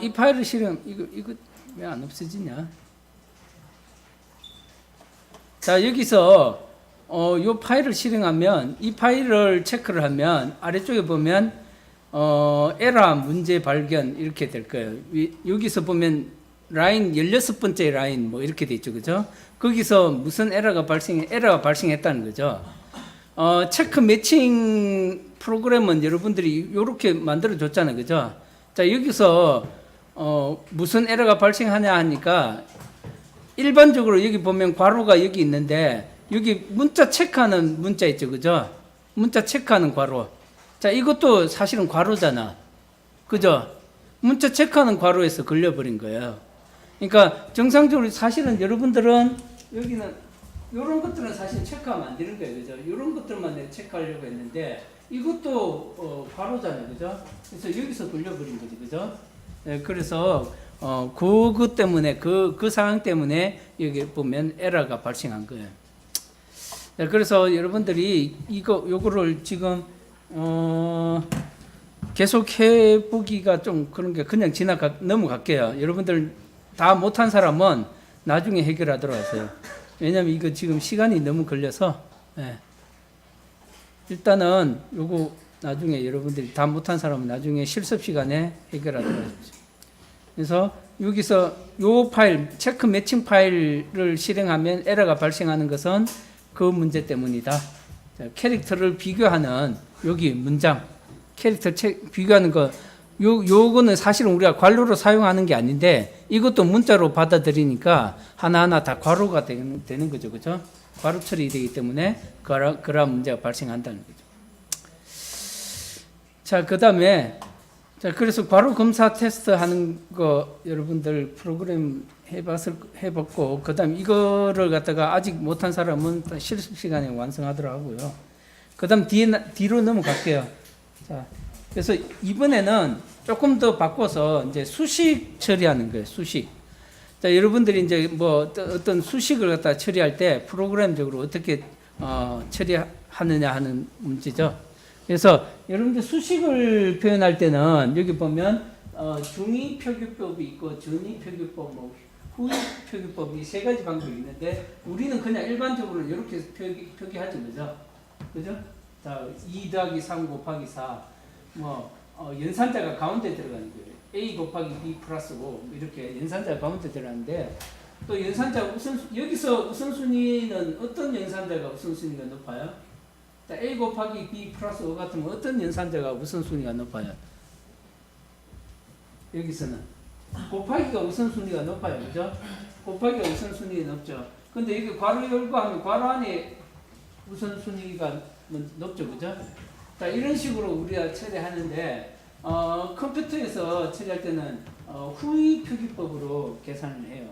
이 파일을 실행, 이거 왜 안 없어지냐? 자, 여기서, 이 파일을 실행하면, 이 파일을 체크를 하면, 아래쪽에 보면, 에러 문제 발견, 이렇게 될 거예요. 여기서 보면, 라인, 16번째 라인, 뭐, 이렇게 돼 있죠. 그죠? 거기서 무슨 에러가 발생했다는 거죠. 체크 매칭 프로그램은 여러분들이 이렇게 만들어 줬잖아요. 그죠? 자, 여기서, 무슨 에러가 발생하냐 하니까, 일반적으로 여기 보면 괄호가 여기 있는데, 여기 문자 체크하는 문자 있죠. 그죠? 문자 체크하는 괄호. 자, 이것도 사실은 괄호잖아. 그죠? 문자 체크하는 괄호에서 걸려버린 거예요. 그러니까 정상적으로 사실은 여러분들은 여기는 이런 것들은 사실 체크하면 안 되는 거예요. 그죠? 이런 것들만 내가 체크하려고 했는데 이것도 괄호잖아요. 그죠? 그래서 여기서 걸려버린 거지. 그죠? 네, 그래서 그것 때문에 그 상황 때문에 여기 보면 에러가 발생한 거예요. 네, 그래서 여러분들이 요거를 지금 계속 해보기가 좀 그런 게 그냥 넘어갈게요. 여러분들 다 못한 사람은 나중에 해결하도록 하세요. 왜냐면 이거 지금 시간이 너무 걸려서, 예. 일단은 요거 나중에 여러분들이 다 못한 사람은 나중에 실습 시간에 해결하도록 하십시오. 그래서 여기서 요 파일, 체크 매칭 파일을 실행하면 에러가 발생하는 것은 그 문제 때문이다. 자, 캐릭터를 비교하는 여기 문장, 캐릭터 비교하는 거, 요거는 사실은 우리가 괄호로 사용하는 게 아닌데 이것도 문자로 받아들이니까 하나하나 다 괄호가 되는 거죠. 그죠? 괄호 처리되기 때문에 그러한 문제가 발생한다는 거죠. 자, 그 다음에 자, 그래서 괄호 검사 테스트 하는 거 여러분들 프로그램 해봤고, 그 다음 이거를 갖다가 아직 못한 사람은 실습 시간에 완성하도록 하고요. 그 다음 뒤로 넘어갈게요. 자, 그래서 이번에는 조금 더 바꿔서 이제 수식 처리하는 거예요. 수식. 자, 여러분들이 이제 뭐 어떤 수식을 갖다 처리할 때 프로그램적으로 어떻게 처리하느냐 하는 문제죠. 그래서 여러분들 수식을 표현할 때는 여기 보면 중위 표기법이 있고 전위 표기법, 뭐 후위 표기법이 세 가지 방법이 있는데 우리는 그냥 일반적으로 이렇게 표기하죠. 그죠? 그죠? 자, 2 더하기 3 곱하기 4 연산자가 가운데 들어가는 거예요. A 곱하기 B 플러스 5 이렇게 연산자가 가운데 들어가는데 또 연산자 여기서 우선순위는 어떤 연산자가 우선순위가 높아요? 자, A 곱하기 B 플러스 5 같으면 어떤 연산자가 우선순위가 높아요? 여기서는 곱하기가 우선순위가 높아요. 그죠? 곱하기가 우선순위가 높죠. 근데 여기 괄호 열고 하면 괄호 안에 우선순위가 높죠. 그죠? 자, 이런 식으로 우리가 처리하는데 컴퓨터에서 처리할 때는 후위 표기법으로 계산을 해요.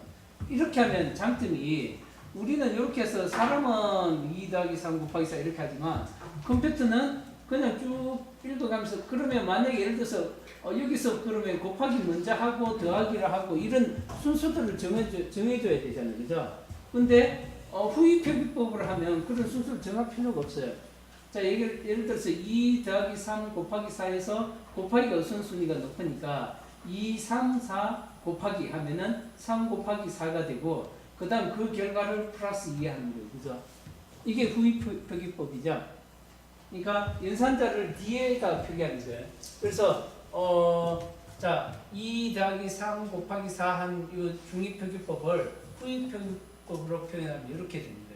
이렇게 하면 장점이 우리는 이렇게 해서 사람은 2 더하기 3 곱하기 4 이렇게 하지만 컴퓨터는 그냥 쭉 읽어가면서 그러면 만약에 예를 들어서 여기서 그러면 곱하기 먼저 하고 더하기를 하고 이런 순서들을 정해줘야 되잖아요. 그죠? 근데 후위 표기법으로 하면 그런 순서를 정할 필요가 없어요. 자, 예를 들어서 2 더하기 3 곱하기 4에서 곱하기가 우선순위가 높으니까 2, 3, 4 곱하기 하면은 3 곱하기 4가 되고 그 다음 그 결과를 플러스 2 하는 거예요. 그죠? 이게 후위 표기법이죠. 그러니까 연산자를 뒤에다 표기하는 거예요. 그래서 자, 2 더하기 3 곱하기 4 한 이 중위 표기법을 후위 표기법으로 표현하면 이렇게 됩니다.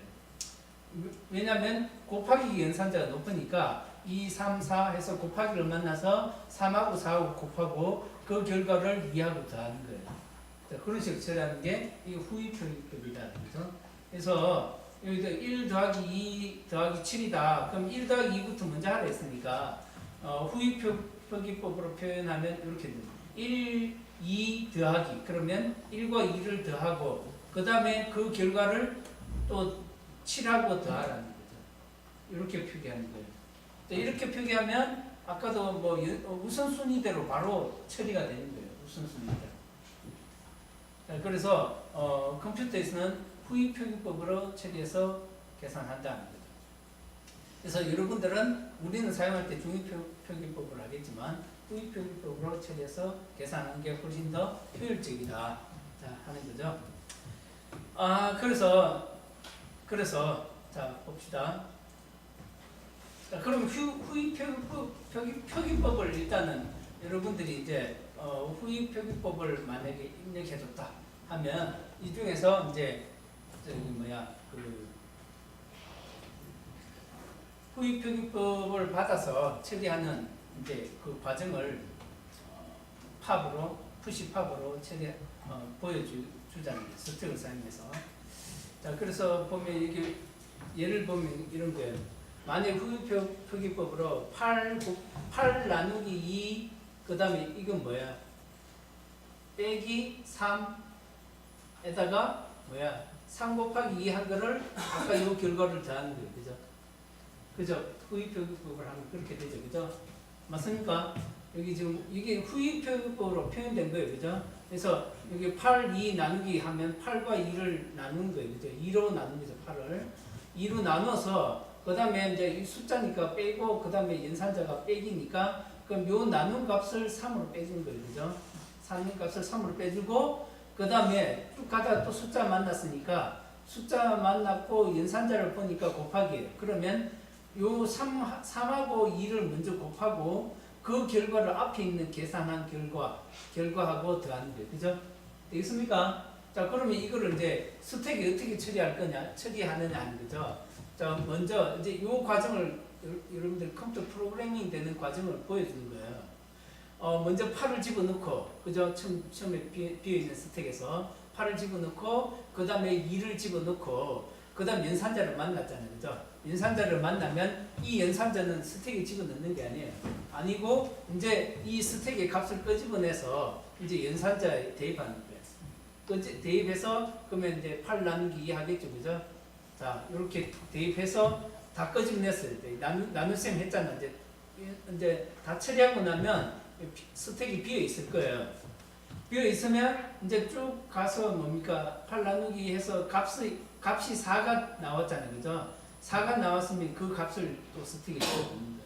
왜냐하면 곱하기 연산자가 높으니까 2, 3, 4 해서 곱하기를 만나서 3하고 4하고 곱하고 그 결과를 2하고 더하는 거예요. 자, 그런 식으로 처리하는 게 이 후위 표기법이다. 그래서 여기서 1 더하기 2 더하기 7이다. 그럼 1 더하기 2부터 먼저 하라 했으니까 후위 표기법으로 표현하면 이렇게 됩니다. 1, 2 더하기 그러면 1과 2를 더하고 그 다음에 그 결과를 또 7하고 더하라는 거죠. 이렇게 표기하는 거예요. 이렇게 표기하면 아까도 뭐 우선순위대로 바로 처리가 되는 거예요. 우선순위대로. 그래서 컴퓨터에서는 후위 표기법으로 처리해서 계산한다는 거죠. 그래서 여러분들은 우리는 사용할 때 중위 표기법을 하겠지만 후입 표기법으로 처리해서 계산하는 게 훨씬 더 효율적이다. 자, 하는 거죠. 그래서 자 봅시다. 자, 그럼 후입 표기법을 일단은 여러분들이 이제 후입 표기법을 만약에 입력해줬다 하면 이 중에서 이제 후입 표기법을 받아서 처리하는 이제 그 과정을 팝으로 푸시팝으로 보여주자는 스택을 사용해서. 자, 그래서 보면 이게 예를 보면 이런 거예요. 만약 후입 표기법으로 8 나누기 2 그 다음에 이건 뭐야? 빼기 3에다가 3 곱하기 2 한 거를 아까 이 결과를 더하는 거예요. 그죠? 그죠? 후입 표기법을 하면 그렇게 되죠. 그죠? 맞습니까? 여기 지금 이게 후입 표기법으로 표현된 거예요. 그죠? 그래서 여기 8, 2 나누기 하면 8과 2를 나누는 거예요. 그죠? 2로 나누는 거죠. 8을. 2로 나눠서 그 다음에 이제 이 숫자니까 빼고 그 다음에 연산자가 빼기니까 그럼 요 나눈 값을 3으로 빼주는 거예요. 그죠? 나눈 값을 3으로 빼주고 그 다음에 쭉 가다가 또 숫자 만났으니까 숫자 만났고 연산자를 보니까 곱하기예요. 그러면 요 3하고 2를 먼저 곱하고 그 결과를 앞에 있는 계산한 결과하고 더하는 거예요. 그죠? 되겠습니까? 자, 그러면 이거를 이제 스택이 어떻게 처리하느냐 하는 거죠. 자, 먼저 이제 요 과정을 여러분들 컴퓨터 프로그래밍 되는 과정을 보여주는 거예요. 먼저 8을 집어넣고, 그죠? 처음에 비어있는 스택에서 8을 집어넣고, 그 다음에 2를 집어넣고, 그 다음 연산자를 만났잖아요. 그죠? 연산자를 만나면 이 연산자는 스택에 집어넣는 게 아니고, 이제 이 스택의 값을 끄집어내서 이제 연산자에 대입하는 거예요. 대입해서, 그러면 이제 8 나누기 2 하겠죠. 그죠? 자, 이렇게 대입해서 다 끄집어냈어요. 나눗셈 했잖아. 이제 다 처리하고 나면 스택이 비어 있을 거예요. 비어 있으면 이제 쭉 가서 8 나누기 해서 값이 4가 나왔잖아요. 그죠? 4가 나왔으면 그 값을 또 스택에 집어넣는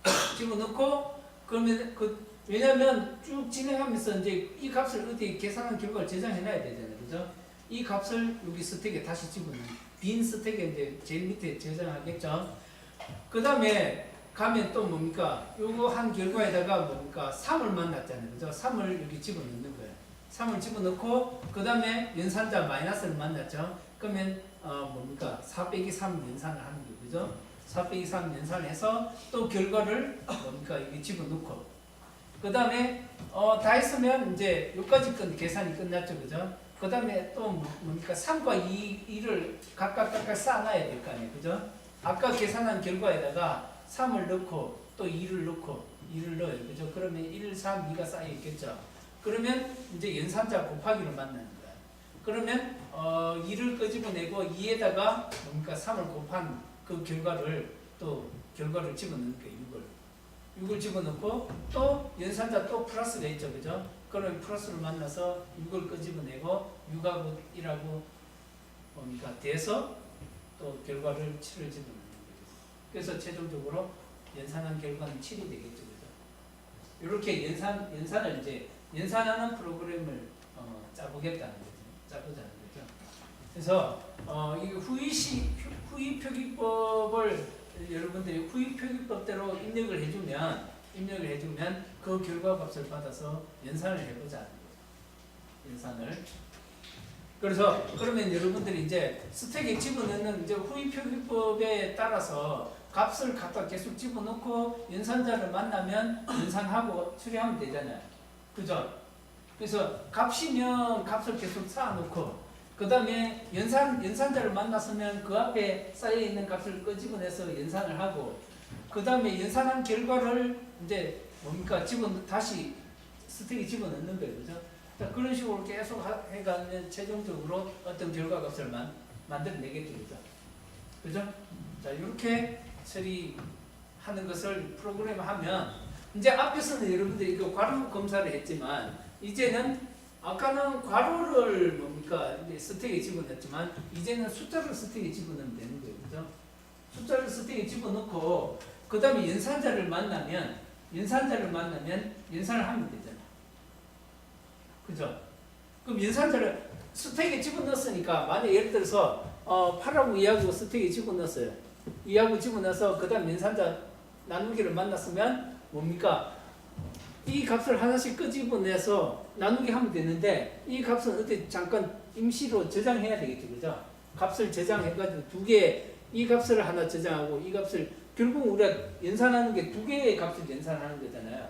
거예요. 집어넣고, 그러면 왜냐면 쭉 진행하면서 이제 이 값을 어디 계산한 결과를 저장해놔야 되잖아요. 그죠? 이 값을 여기 스택에 다시 집어넣는 빈 스택에 이제 제일 밑에 저장하겠죠. 그 다음에 가면 또 요거 한 결과에다가 3을 만났잖아요. 그죠? 3을 여기 집어넣는 거예요. 3을 집어넣고, 그 다음에 연산자 마이너스를 만났죠. 그러면 4 빼기 3 연산을 하는 거예요. 그죠? 4 빼기 3 연산을 해서 또 결과를 여기 집어넣고, 그 다음에 다 했으면 이제 여기까지 계산이 끝났죠. 그죠? 그 다음에 또 3과 2를 각각 쌓아놔야 될 거 아니에요. 그죠? 아까 계산한 결과에다가 3을 넣고 또 2를 넣어요. 그죠? 그러면 1, 3, 2가 쌓여 있겠죠. 그러면 이제 연산자 곱하기를 만나는 거야. 그러면 2를 끄집어내고 2에다가 3을 곱한 그 결과를 집어넣는 거예요. 6을 집어넣고 또 연산자 또 플러스가 있죠. 그죠? 그러면 플러스를 만나서 6을 끄집어내고 6하고 1하고 돼서 또 결과를 7을 집어넣는 거죠. 그래서 최종적으로 연산한 결과는 7이 되겠죠. 그죠? 이렇게 연산을 이제 연산하는 프로그램을 짜보겠다는 거죠. 짜보자는 거죠. 그래서 이 후입 표기법을 여러분들이 후입 표기법대로 입력을 해주면 그 결과 값을 받아서 연산을 해보자는 거죠. 연산을. 그래서 그러면 여러분들이 이제 스택에 집어넣는 이제 후입 표기법에 따라서 값을 갖다 계속 집어넣고 연산자를 만나면 연산하고 처리하면 되잖아요. 그죠? 그래서 값이면 값을 계속 쌓아놓고, 그 다음에 연산자를 만났으면 그 앞에 쌓여있는 값을 끄집어내서 연산을 하고, 그 다음에 연산한 결과를 이제 다시 스택에 집어넣는 거예요. 그죠? 자, 그런 식으로 계속 해가면 최종적으로 어떤 결과값을 만들어내겠죠. 그죠? 그죠? 자, 이렇게 처리하는 것을 프로그램하면, 이제 앞에서는 여러분들이 그 괄호 검사를 했지만, 이제는 아까는 괄호를 이제 스택에 집어넣었지만, 이제는 숫자를 스택에 집어넣으면 되는 거예요. 그죠? 숫자를 스택에 집어넣고, 그 다음에 연산자를 만나면 연산자를 만나면 연산을 하면 되잖아. 그죠? 그럼 연산자를 스택에 집어넣었으니까 만약 예를 들어서 8하고 2하고 스택에 집어넣었어요. 2하고 집어넣어서 그 다음 연산자 나누기를 만났으면 뭡니까? 이 값을 하나씩 끄집어내서 나누기 하면 되는데 이 값은 어떻게 잠깐 임시로 저장해야 되겠죠. 그죠? 값을 저장해가지고 두 개, 이 값을 하나 저장하고 이 값을 결국 우리가 연산하는 게 두 개의 값을 연산하는 거잖아요.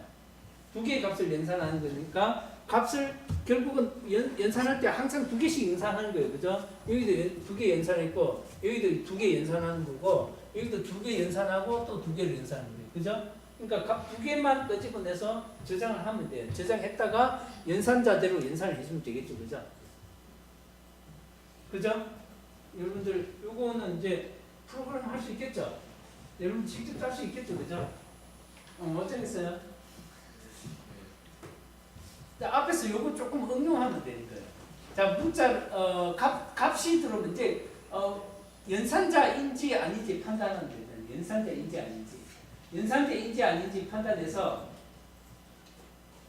두 개의 값을 연산하는 거니까 값을 결국은 연산할 때 항상 두 개씩 연산하는 거예요. 그죠? 여기도 두 개 연산했고 여기도 두 개 연산하는 거고 여기도 두 개 연산하고 또 두 개를 연산하는 거예요. 그죠? 그러니까 값 두 개만 끄집어내서 저장을 하면 돼요. 저장했다가 연산자대로 연산을 해주면 되겠죠. 그죠? 그죠? 여러분들 요거는 이제 프로그램 할 수 있겠죠? 여러분 직접 할 수 있겠죠? 그죠? 어쩌겠어요? 자, 앞에서 요거 조금 응용하면 되는 거예요. 자, 문자 값이 들어오면 이제 연산자인지 아닌지 판단하면 돼요. 연산자인지 아닌지. 연산자인지 아닌지 판단해서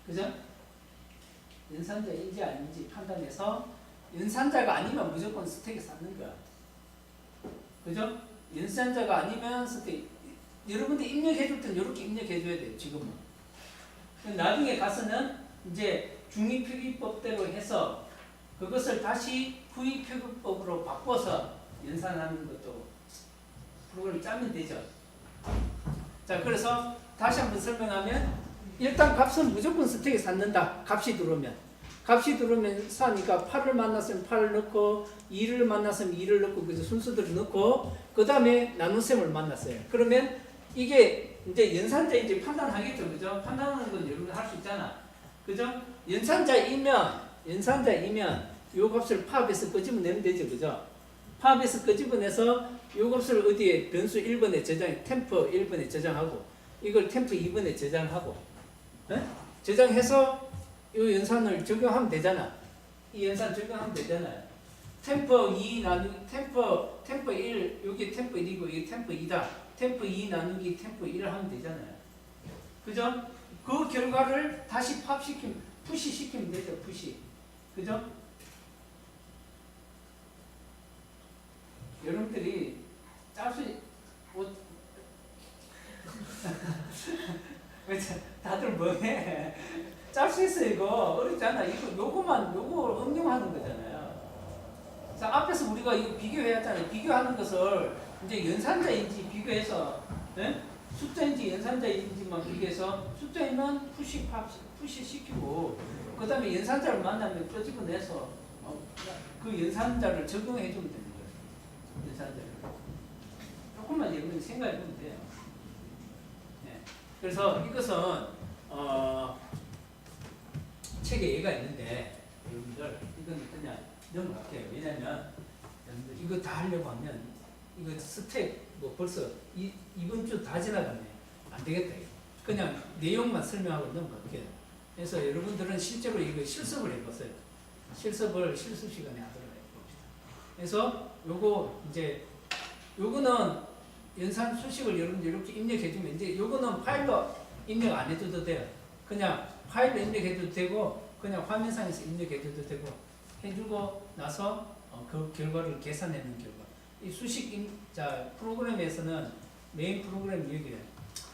그죠? 연산자인지 아닌지 판단해서 연산자가 아니면 무조건 스택에 쌓는 거야. 그죠? 연산자가 아니면 스택. 여러분들 입력해 줄 때는 이렇게 입력해 줘야 돼요. 지금은. 나중에 가서는 이제 중위표기법대로 해서 그것을 다시 후위표기법으로 바꿔서 연산하는 것도 프로그램을 짜면 되죠. 자, 그래서 다시 한번 설명하면 일단 값은 무조건 스택에 쌓는다. 값이 들어오면. 값이 들어오면 사니까 8을 만났으면 8을 넣고 2를 만났으면 2를 넣고 그래서 순서대로 넣고 그 다음에 나눗셈을 만났어요. 그러면 이게 이제 연산자인지 판단하겠죠. 그죠? 판단하는 건 여러분 할 수 있잖아. 그죠? 연산자이면 요 값을 파업해서 끄집어내면 되죠. 그죠? 파업해서 끄집어내서 요 값을 어디에 변수 1번에 저장, 템포 1번에 저장하고 이걸 템포 2번에 저장하고 저장해서 요 연산을 적용하면 되잖아. 이 연산 적용하면 되잖아요. 템포 2 나누기 템포 1 여기 템포 1이고 이게 템포 2다. 템포 2 나누기 템포 1을 하면 되잖아요. 그죠? 그 결과를 다시 팝시키면 푸시 시키면 되죠. 푸시. 그죠? 여러분들이 짤수 다들 뭐해? 짤 수 있어 이거 어렵지 않아. 요거 응용하는 거잖아요. 자, 앞에서 우리가 이거 비교해왔잖아요. 비교하는 것을 이제 연산자인지 비교해서 숫자인지 연산자인지만 비교해서 숫자이면 푸시 시키고 그 다음에 연산자를 만나면 끄집어내서 그 연산자를 적용해 주면 되는 거예요. 연산자를 조금만 여러분이 생각해 보면 돼요. 네. 그래서 이것은 책에 예가 있는데 여러분들 이건 그냥 넘어갈게요. 왜냐면 여러분들 이거 다 하려고 하면 이거 스텝 뭐 벌써 이번 주 다 지나갔네. 안 되겠다. 그냥 내용만 설명하고 넘어갈게요. 그래서 여러분들은 실제로 이거 실습을 해보세요. 실습을 실습 시간에 하도록 해봅시다. 그래서 요거 이제 요거는 연산 수식을 여러분들 이렇게 입력해주면 이제 요거는 파일로 입력 안 해줘도 돼요. 그냥 파일로 입력해도 되고 그냥 화면상에서 입력해도 되고 해주고 나서 그 결과를 계산해내는 결과. 이 수식 자 프로그램에서는 메인 프로그램 여기에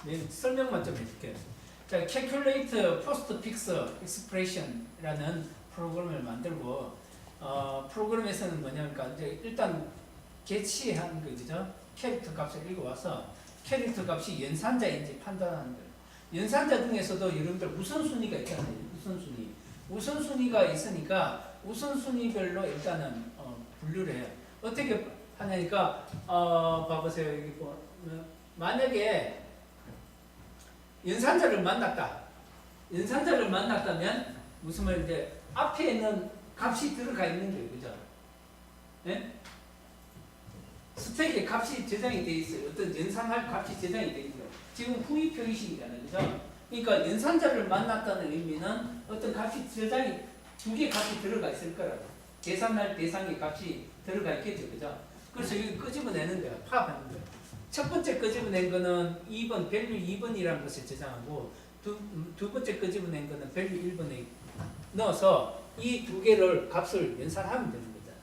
메인 설명만 좀 해줄게요. 자, calculate postfix expression이라는 프로그램을 만들고 프로그램에서는 뭐냐니까 이제 일단 개치한 거죠. 캐릭터 값을 읽어와서 캐릭터 값이 연산자인지 판단하는 거예요. 연산자 중에서도 여러분들 우선순위가 있잖아요. 우선순위가 있으니까 우선순위별로 일단은 분류를 해요. 어떻게 하냐니까 봐보세요. 여기 만약에 연산자를 만났다면 무슨 말인데 앞에 있는 값이 들어가 있는 거예요. 그죠? 네? 스택에 값이 저장이 되어 있어요. 어떤 연산할 값이 저장이 되어 있어요. 지금 후위 표기식이잖아요. 그죠? 그러니까 연산자를 만났다는 의미는 어떤 값이 저장이 두 개 값이 들어가 있을 거라고. 계산할 대상의 값이 들어가 있겠죠. 그죠? 그래서 여기 끄집어내는 거야. 파악하는 거야. 첫 번째 끄집어낸 거는 2번, 밸류 2번이라는 것을 저장하고 두 번째 끄집어낸 거는 밸류 1번에 넣어서 이 두 개를 값을 연산하면 되는 거잖아.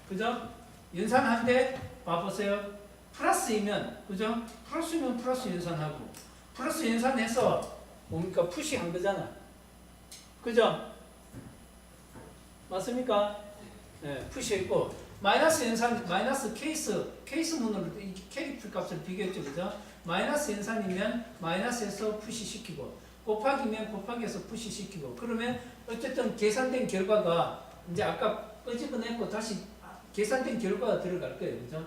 그죠? 연산한데 봐보세요. 플러스이면 그죠? 플러스면 플러스 연산하고 플러스 연산해서 뭡니까? 푸시한 거잖아. 그죠? 맞습니까? 네, 푸시했고 마이너스 연산 마이너스 케이스문으로 이 캐릭터 값을 비교했죠. 그죠? 마이너스 연산이면 마이너스에서 푸시시키고 곱하기면 곱하기에서 푸시시키고 그러면 어쨌든 계산된 결과가 이제 아까 끄집어냈고 다시 계산된 결과가 들어갈 거예요. 그죠?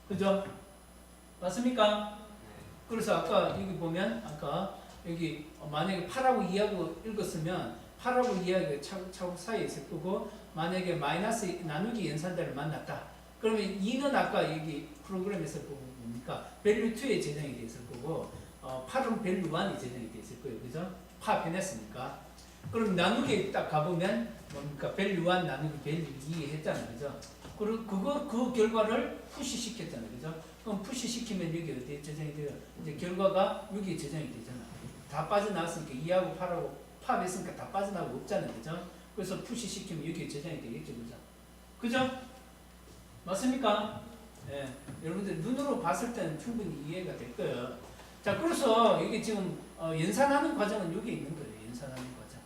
그죠? 맞습니까? 그래서 아까 여기 보면 아까 여기 만약에 8하고 2하고 읽었으면 8하고 2하고 차곡 사이에 있을 거고 만약에 마이너스 나누기 연산자를 만났다. 그러면 2는 아까 여기 프로그램에서 보고 뭡니까? 밸류 2에 저장이 되어 있을 거고 8은 밸류 1이 저장이 되어 있을 거예요. 그죠? 파악해냈으니까. 그럼 나누기 딱 가보면 뭡니까? 밸류 1 나누기 밸류 2 했잖아요. 그죠? 그리고 그 결과를 푸시 시켰잖아요. 그죠? 그럼 푸시 시키면 여기 어디에 저장이 돼요? 이제 결과가 여기에 저장이 되잖아. 다 빠져나왔으니까 2하고 8하고 파악했으니까 다 빠져나오고 없잖아요. 그죠? 그래서 푸시 시키면 여기에 저장이 되겠죠. 그죠? 그죠? 맞습니까? 예. 여러분들 눈으로 봤을 때는 충분히 이해가 될 거예요. 자, 그래서 이게 지금 연산하는 과정은 여기 있는 거예요. 연산하는 과정.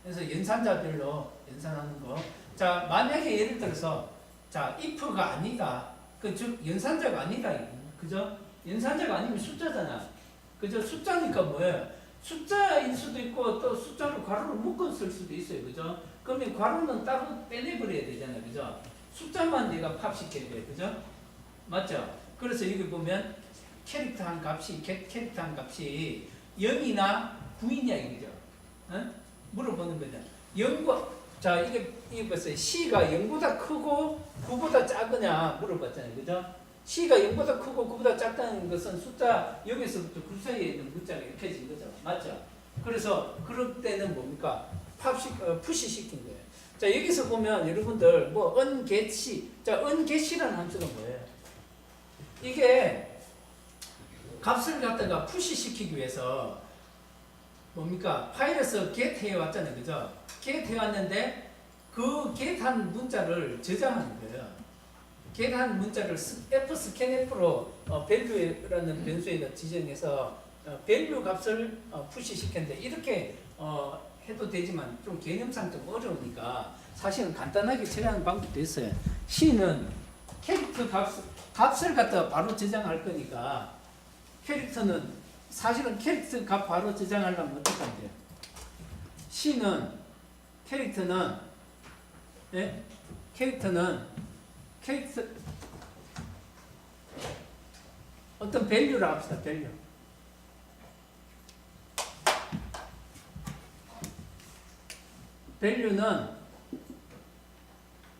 그래서 연산자별로 연산하는 거. 자, 만약에 예를 들어서 자, if가 아니다. 즉 연산자가 아니다. 그죠? 연산자가 아니면 숫자잖아. 그죠? 숫자니까 뭐예요? 숫자일 수도 있고 또 숫자를 괄호로 묶어 쓸 수도 있어요. 그죠? 그러면 괄호는 따로 빼내버려야 되잖아요. 그죠? 숫자만 내가 팝시켜야 돼요. 그죠? 맞죠? 그래서 여기 보면 캐릭터 한 값이 0이나 9이냐 이거죠. 어? 물어보는 거죠. 0과 자 이게 보세요. C가 0보다 크고 9보다 작으냐 물어봤잖아요. 그죠? C가 0보다 크고 9보다 작다는 것은 숫자 0에서부터 9 사이에 있는 문자가 입혀진 거죠. 맞죠? 그래서 그럴 때는 뭡니까? 푸시 시킨 거예요. 자 여기서 보면 여러분들 뭐 unget시 자 unget시라는 함수가 뭐예요? 이게 값을 갖다가 푸시 시키기 위해서 뭡니까? 파일에서 get 해왔잖아요. 그죠? get 해왔는데 그 get한 문자를 저장하는 거예요. get한 문자를 fscanf로 value라는 변수에다 지정해서 value 값을 푸시 시켰는데 이렇게 해도 되지만 좀 개념상 좀 어려우니까 사실은 간단하게 처리하는 방법도 있어요. C는 캐릭터 값을 갖다가 바로 저장할 거니까 캐릭터는 사실은 캐릭터 값 바로 저장하려면 어떻게 하면 돼요? C는 캐릭터 어떤 밸류라 합시다. 밸류. 밸류는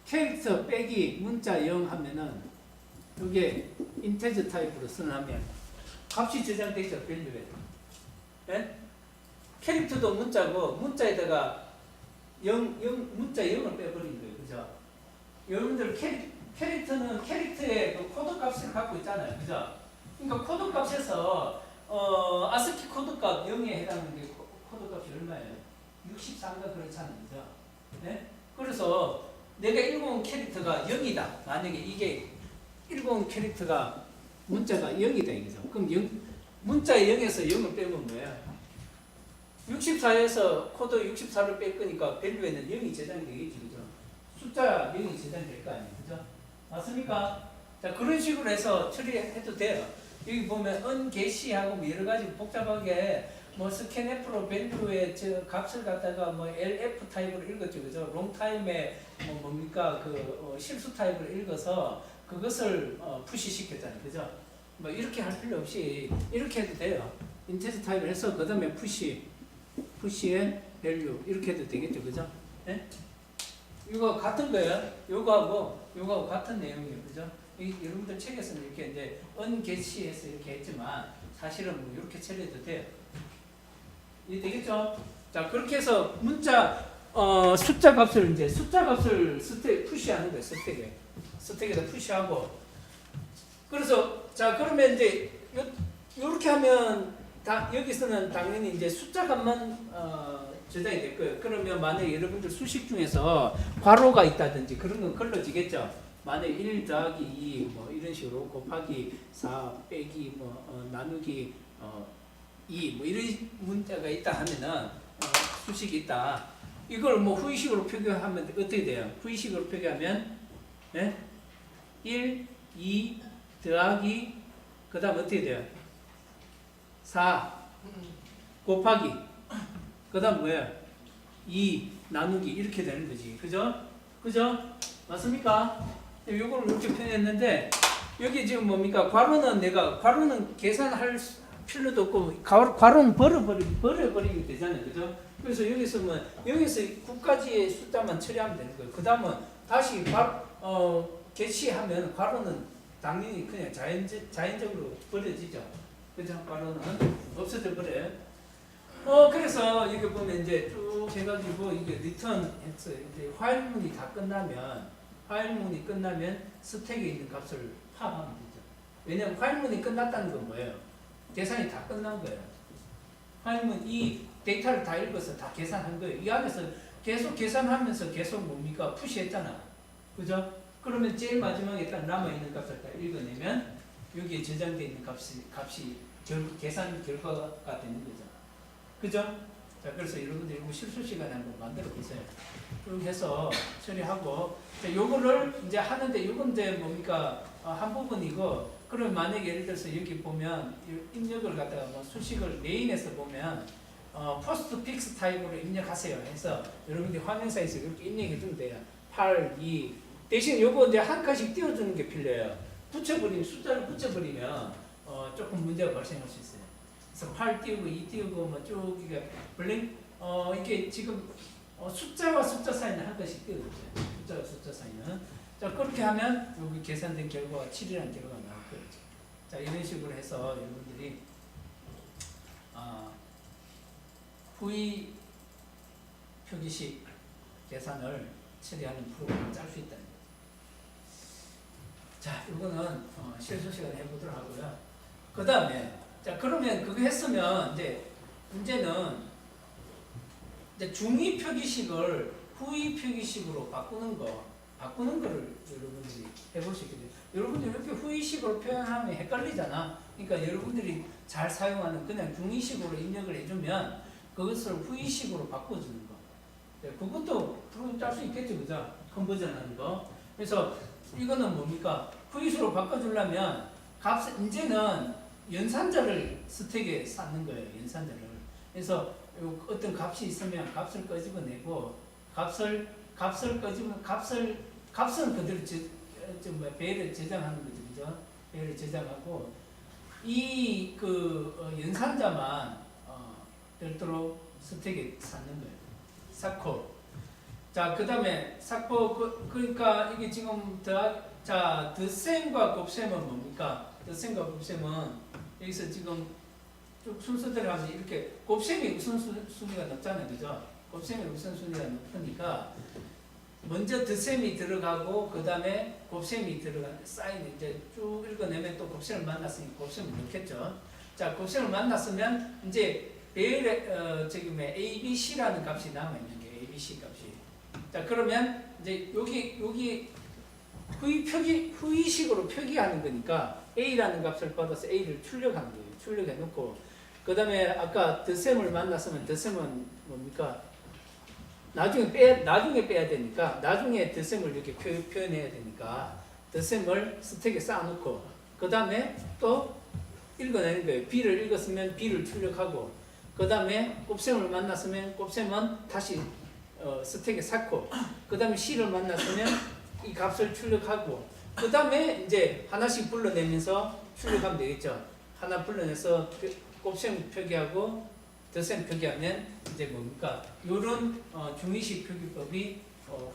캐릭터 빼기 문자 0 하면은 이게 인테저 타입으로 쓰면 값이 저장되죠. 밸류에. 네? 캐릭터도 문자고 문자에다가 문자 0을 빼버린 거예요. 그죠? 여러분들 캐릭터는 캐릭터의 그 코드 값을 갖고 있잖아요. 그죠? 그러니까 코드 값에서 아스키 코드 값 0에 해당하는 게 코드 값이 얼마예요? 64인가 그렇잖아요. 그죠? 네? 그래서 내가 읽어온 캐릭터가 0이다. 만약에 이게 읽어온 캐릭터가 문자가 0이다. 이거죠. 그럼 문자의 0에서 0을 빼면 뭐예요? 64에서 코드 64를 뺄 거니까 밸류에는 0이 저장이 되겠죠. 그죠? 숫자 0이 저장될 거 아니에요. 그죠? 맞습니까? 자, 그런 식으로 해서 처리해도 돼요. 여기 보면 unget하고 뭐 여러 가지 복잡하게 뭐 scanf로 밸류에 저 값을 갖다가 뭐 lf 타입으로 읽었죠. 그죠? 롱타임에 뭡니까? 실수 타입으로 읽어서 그것을 푸시 시켰잖아요. 그죠? 뭐 이렇게 할 필요 없이 이렇게 해도 돼요. 인테저 타입을 해서 그 다음에 푸시의 밸류 이렇게 해도 되겠죠. 그죠? 네? 이거 같은 거예요. 요거하고 같은 내용이에요. 그죠? 여러분들 책에서는 이렇게 이제 unget해서 이렇게 했지만 사실은 뭐 이렇게 처리해도 돼요. 이해 되겠죠? 자, 그렇게 해서 문자 숫자 값을 푸시하는 거예요. 스택에다 푸시하고. 그래서 자, 그러면 이제 요렇게 하면 여기서는 당연히 이제 숫자 값만 저장이 될 거예요. 그러면 만약에 여러분들 수식 중에서 괄호가 있다든지 그런 건 걸러지겠죠. 만약에 1 더하기 2 뭐 이런 식으로 곱하기 4 빼기 뭐 나누기 2 뭐 이런 문자가 있다 하면은 수식이 있다. 이걸 뭐 후위식으로 표기하면 어떻게 돼요? 후위식으로 표기하면 1, 2 더하기 그 다음 어떻게 돼요? 4 곱하기 그 다음 뭐야? 2 나누기 이렇게 되는 거지. 그죠? 그죠? 맞습니까? 요거를 이렇게 표현했는데 여기 지금 뭡니까? 괄호는 계산할 필요도 없고 괄호는 버려버리면 되잖아요. 그죠? 그래서 여기서 9까지의 숫자만 처리하면 되는 거예요. 그 다음은 다시 개시하면 괄호는 당연히 그냥 자연적으로 버려지죠. 그죠? 괄호는 없어져 버려요. 그래서 여기 보면 이제 쭉 해가지고 이게 리턴 했어요. 이제 화일문이 다 끝나면 스택에 있는 값을 파악하면 되죠. 왜냐면 화일문이 끝났다는 건 뭐예요? 계산이 다 끝난 거예요. 화일문 이 데이터를 다 읽어서 다 계산한 거예요. 이 안에서 계속 계산하면서 계속 뭡니까? 푸시했잖아. 그죠? 그러면 제일 마지막에 딱 남아있는 값을 딱 읽어내면 여기에 저장되어 있는 값이 계산 결과가 되는 거죠. 그죠? 자, 그래서 여러분들 이거 실수 시간에 한번 만들어 보세요. 쭉 해서 처리하고, 자, 요거를 이제 하는데, 요건 이제 뭡니까? 한 부분이고, 그럼 만약에 예를 들어서 여기 보면, 입력을 갖다가 뭐 수식을 메인에서 보면, 포스트 픽스 타입으로 입력하세요. 해서 여러분들이 화면사에서 이렇게 입력해 주면 돼요. 8, 2. 대신 요거 이제 한 칸씩 띄워주는 게 필요해요. 숫자를 붙여버리면, 조금 문제가 발생할 수 있어요. 그래서 8 띄우고 2 띄우고 뭐 쭉 이게 이게 지금 숫자와 숫자 사이는 한 칸씩 띄워주세요. 숫자와 숫자 사이는. 자, 그렇게 하면 여기 계산된 결과가 7이라는 결과가 나올 거예요. 자, 이런 식으로 해서 여러분들이 후위 표기식 계산을 처리하는 프로그램을 짤 수 있다는 거죠. 자, 이거는 실수 시간에 해보도록 하고요. 그 다음에 자, 그러면 그거 했으면 이제 문제는 이제 중위 표기식을 후위 표기식으로 바꾸는 거를 여러분들이 해볼 수 있거든요. 여러분들이 이렇게 후위식으로 표현하면 헷갈리잖아. 그러니까 여러분들이 잘 사용하는 그냥 중위식으로 입력을 해주면 그것을 후위식으로 바꿔주는 거. 그것도 프로그램 짤 수 있겠죠, 그죠? 컨버전 하는 거. 그래서 이거는 뭡니까? 후위식으로 바꿔주려면 이제는 연산자를 스택에 쌓는 거예요. 연산자를. 그래서 어떤 값이 있으면 값을 끄집어내고 값을 끄집어 값은 그대로 배를 저장하는 거죠, 그죠? 배를 저장하고 이 연산자만 별도로 스택에 쌓는 거예요. 쌓고 자, 그 다음에 쌓고 그러니까 이게 지금 덧셈과 곱셈은 뭡니까? 덧셈과 곱셈은 여기서 지금 쭉 순서대로 하면 이렇게 곱셈이 우선순위가 높잖아요, 그죠? 곱셈이 우선순위가 높으니까 먼저 덧셈이 들어가고 그 다음에 곱셈이 쌓이는 이제 쭉 읽어내면 또 곱셈을 만났으니 곱셈을 넣겠죠. 자, 곱셈을 만났으면 이제 배열의 A, B, C라는 값이 남아 있는 게 A, B, C 값이. 자, 그러면 이제 여기 후위식으로 표기하는 거니까 A라는 값을 받아서 A를 출력하는 거예요. 출력해 놓고 그 다음에 아까 덧셈을 만났으면 덧셈은 뭡니까? 나중에 빼야 되니까 나중에 덧셈을 이렇게 표현해야 되니까 덧셈을 스택에 쌓아놓고 그 다음에 또 읽어내는 거예요. B를 읽었으면 B를 출력하고 그 다음에 곱셈을 만났으면 곱셈은 다시 스택에 쌓고 그 다음에 C를 만났으면 이 값을 출력하고 그 다음에 이제 하나씩 불러내면서 출력하면 되겠죠. 하나 불러내서 곱셈 표기하고 덧셈 표기하면 이제 뭡니까? 요런 중위식 표기법이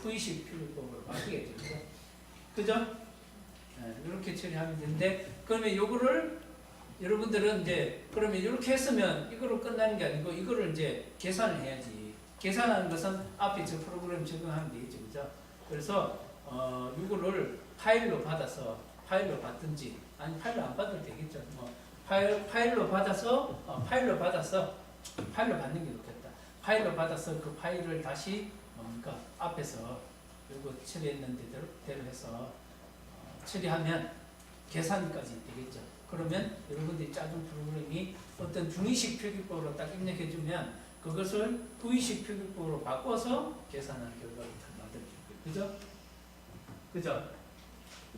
후위식 표기법으로 바뀌게 되죠. 그죠? 이렇게 처리하면 되는데 그러면 요거를 여러분들은 이제 그러면 이렇게 했으면 이거로 끝나는 게 아니고 이거를 이제 계산을 해야지. 계산하는 것은 앞에 저 프로그램 적용하면 되겠죠, 그죠? 그래서 이거를 파일로 받든지 아니 파일로 안 받아도 되겠죠. 파일로 받아서 파일로 받는 게 좋겠다. 파일로 받아서 그 파일을 다시 뭡니까 앞에서 이거 처리했는 대로 해서 처리하면 계산까지 되겠죠. 그러면 여러분들이 짜준 프로그램이 어떤 중의식 표기법으로 딱 입력해주면 그것을 부의식 표기법으로 바꿔서 계산하는 결과를 만들어줄 거예요. 그죠?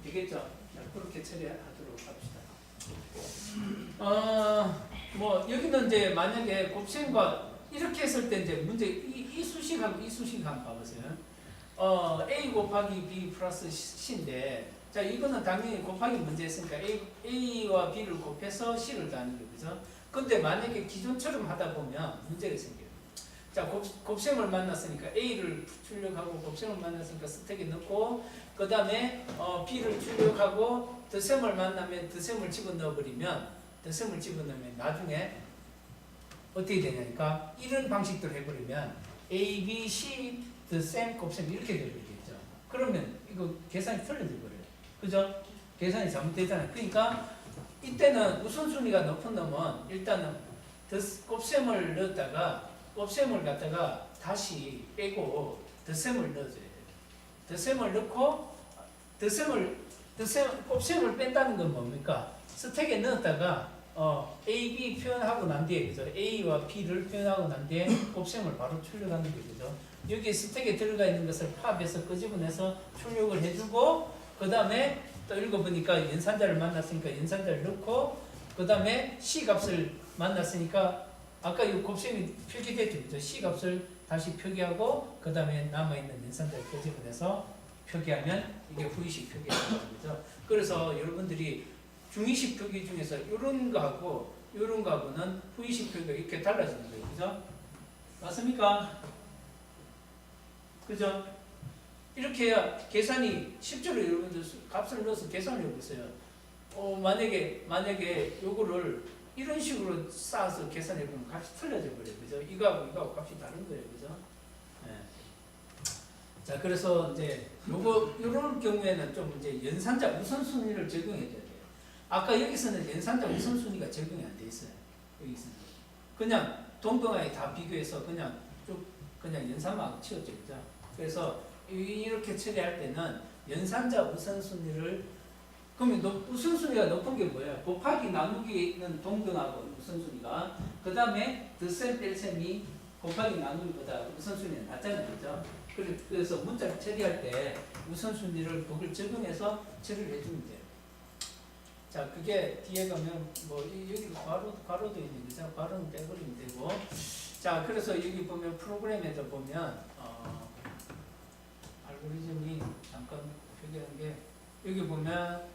되겠죠? 자, 그렇게 처리하도록 합시다. 뭐 여기는 이제 만약에 곱셈과 이렇게 했을 때 이제 문제 이 수식하고 이 수식 한번 봐보세요. A 곱하기 B 플러스 C인데 자 이거는 당연히 곱하기 문제 했으니까 A와 B를 곱해서 C를 더하는 거죠. 근데 만약에 기존처럼 하다 보면 문제가 생겨요. 자 곱셈을 만났으니까 A를 출력하고 곱셈을 만났으니까 스택에 넣고 그 다음에 B를 출력하고 덧셈을 만나면 덧셈을 집어넣어버리면 나중에 어떻게 되냐니까 이런 방식대로 해버리면 A, B, C, 덧셈, 곱셈 이렇게 되버리겠죠. 그러면 이거 계산이 틀려져 버려요. 그죠? 계산이 잘못되잖아요. 그러니까 이때는 우선순위가 높은 놈은 일단은 곱셈을 넣었다가 곱셈을 갖다가 다시 빼고 덧셈을 넣어줘야 돼요. 덧셈을 넣고 곱셈을 뺀다는 건 뭡니까? 스택에 넣었다가 A, B 표현하고 난 뒤에 그죠? A와 B를 표현하고 난 뒤에 곱셈을 바로 출력하는 게 그죠? 여기 스택에 들어가 있는 것을 팝에서 끄집어내서 출력을 해주고 그 다음에 또 읽어보니까 연산자를 만났으니까 연산자를 넣고 그 다음에 C 값을 만났으니까 아까 이 곱셈이 표기됐죠. 그죠? C 값을 다시 표기하고 그 다음에 남아있는 연산자를 끄집어내서 표기하면 이게 부의식 표기가 되는 거죠. 그래서 여러분들이 중의식 표기 중에서 이런 거하고는 부의식 표기가 이렇게 달라지는 거예요. 그죠? 맞습니까? 그죠? 이렇게 해야 계산이 실제로 여러분들 값을 넣어서 계산을 해보세요. 만약에 요거를 이런 식으로 쌓아서 계산해보면 값이 틀려져 버려요. 그죠? 이거하고 값이 다른 거예요. 그죠? 네. 자, 그래서 이제 요런 경우에는 좀 이제 연산자 우선순위를 적용해줘야 돼요. 아까 여기서는 연산자 우선순위가 적용이 안 돼 있어요. 여기서는. 그냥 동등하게 다 비교해서 그냥 연산만 치웠죠. 그죠? 그래서 이렇게 처리할 때는 연산자 우선순위를 그러면 우선순위가 높은 게 뭐예요? 곱하기 나누기는 동등하고 우선순위가 그 다음에 덧셈 뺄셈이 곱하기 나누기보다 우선순위는 낮잖아요. 그죠? 그래서 문자를 처리할 때 우선순위를 그걸 적용해서 처리를 해주면 돼요. 자, 그게 뒤에 가면 뭐 여기 괄호도 있는 거죠. 괄호는 빼버리면 되고. 자, 그래서 여기 보면 프로그램에도 보면 알고리즘이 잠깐 표기한 게 여기 보면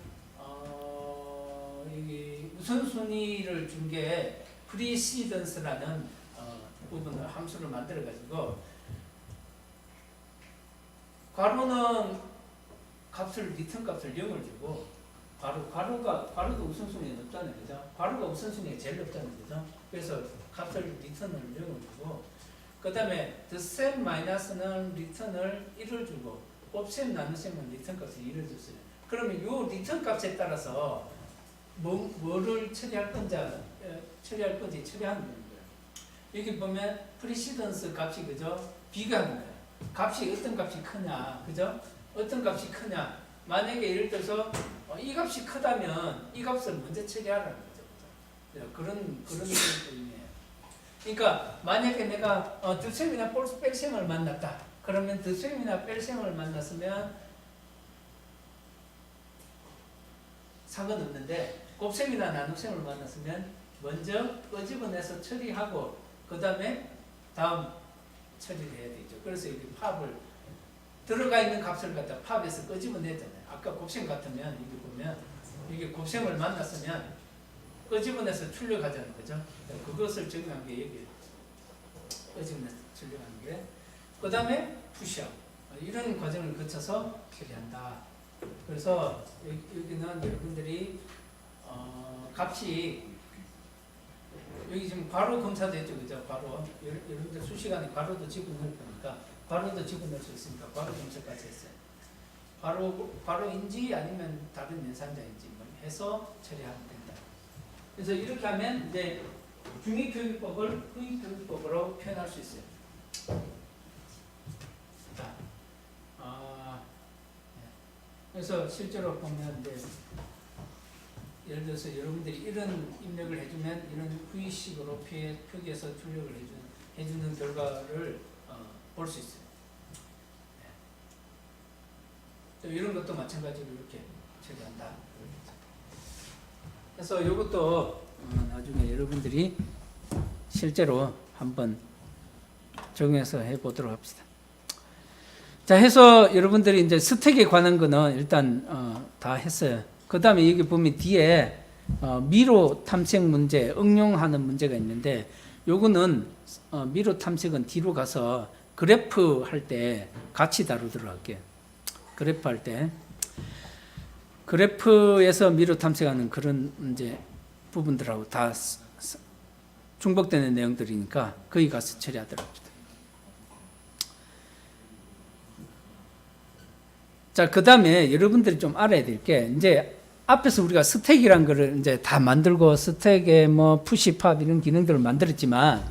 여기 우선순위를 준 게 precedence라는 부분을 함수를 만들어 가지고 괄호는 리턴 값을 0을 주고 괄호도 우선순위에 높잖아요. 그죠? 괄호가 우선순위에 제일 높잖아요. 그죠? 그래서 값을 리턴을 0을 주고 그 다음에 덧셈 마이너스는 리턴을 1을 주고 곱셈 나눗셈은 리턴 값을 2를 줬어요. 그러면 이 리턴 값에 따라서 뭐를 처리할 건지 처리하는 거예요. 여기 보면 프리시던스 값이 그죠? 비교하는 거예요. 값이 어떤 값이 크냐, 그죠? 어떤 값이 크냐. 만약에 예를 들어서 이 값이 크다면 이 값을 먼저 처리하라는 거죠. 그런 의미예요. 그러니까 만약에 내가 덧셈이나 뺄셈을 만났다. 그러면 덧셈이나 뺄셈을 만났으면 상관없는데 곱셈이나 나눗셈을 만났으면 먼저 끄집어내서 처리하고 그 다음에 다음 처리를 해야 되죠. 그래서 여기 팝을 들어가 있는 값을 갖다 팝에서 끄집어냈잖아요. 아까 곱셈 같으면 여기 보면 이게 곱셈을 만났으면 끄집어내서 출력하자는 거죠. 그것을 적용한 게 여기 끄집어내서 출력하는 게. 그 다음에 푸시업 이런 과정을 거쳐서 처리한다. 그래서 여기는 여러분들이 값이 여기 지금 괄호 검사도 했죠. 그죠? 괄호. 여러분들 수시간에 괄호도 집어넣을 거니까 괄호도 집어넣을 수 있으니까 괄호 검사까지 했어요. 괄호인지 아니면 다른 연산자인지 뭐 해서 처리하면 된다. 그래서 이렇게 하면 이제 중위교육법을 후위교육법으로 표현할 수 있어요. 자, 그래서 실제로 보면 이제 예를 들어서 여러분들이 이런 입력을 해주면 이런 후위식으로 표기해서 출력을 해주는 결과를 볼 수 있어요. 또 이런 것도 마찬가지로 이렇게 처리한다. 그래서 이것도 나중에 여러분들이 실제로 한번 적용해서 해보도록 합시다. 자, 해서 여러분들이 이제 스택에 관한 거는 일단 다 했어요. 그 다음에 여기 보면 뒤에 미로 탐색 문제, 응용하는 문제가 있는데 요거는 미로 탐색은 뒤로 가서 그래프 할 때 같이 다루도록 할게요. 그래프 할 때 그래프에서 미로 탐색하는 그런 이제 부분들하고 다 중복되는 내용들이니까 거기 가서 처리하도록 합시다. 자, 그 다음에 여러분들이 좀 알아야 될 게, 이제 앞에서 우리가 스택이란 거를 이제 다 만들고, 스택에 뭐 푸시팝 이런 기능들을 만들었지만,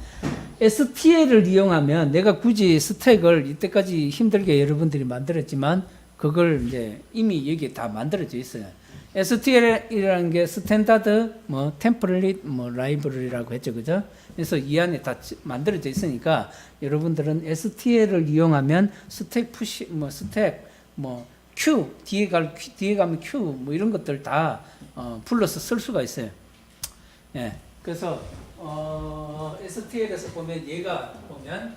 STL을 이용하면 내가 굳이 스택을 이때까지 힘들게 여러분들이 만들었지만, 그걸 이제 이미 여기에 다 만들어져 있어요. STL이라는 게 스탠다드, 뭐 템플릿, 뭐 라이브러리라고 했죠, 그죠? 그래서 이 안에 다 만들어져 있으니까 여러분들은 STL을 이용하면 스택 푸시, 뭐 스택, 뭐 Q 뒤에 가면 Q 뭐 이런 것들 다 불러서 쓸 수가 있어요. 예, 그래서 STL에서 보면 얘가 보면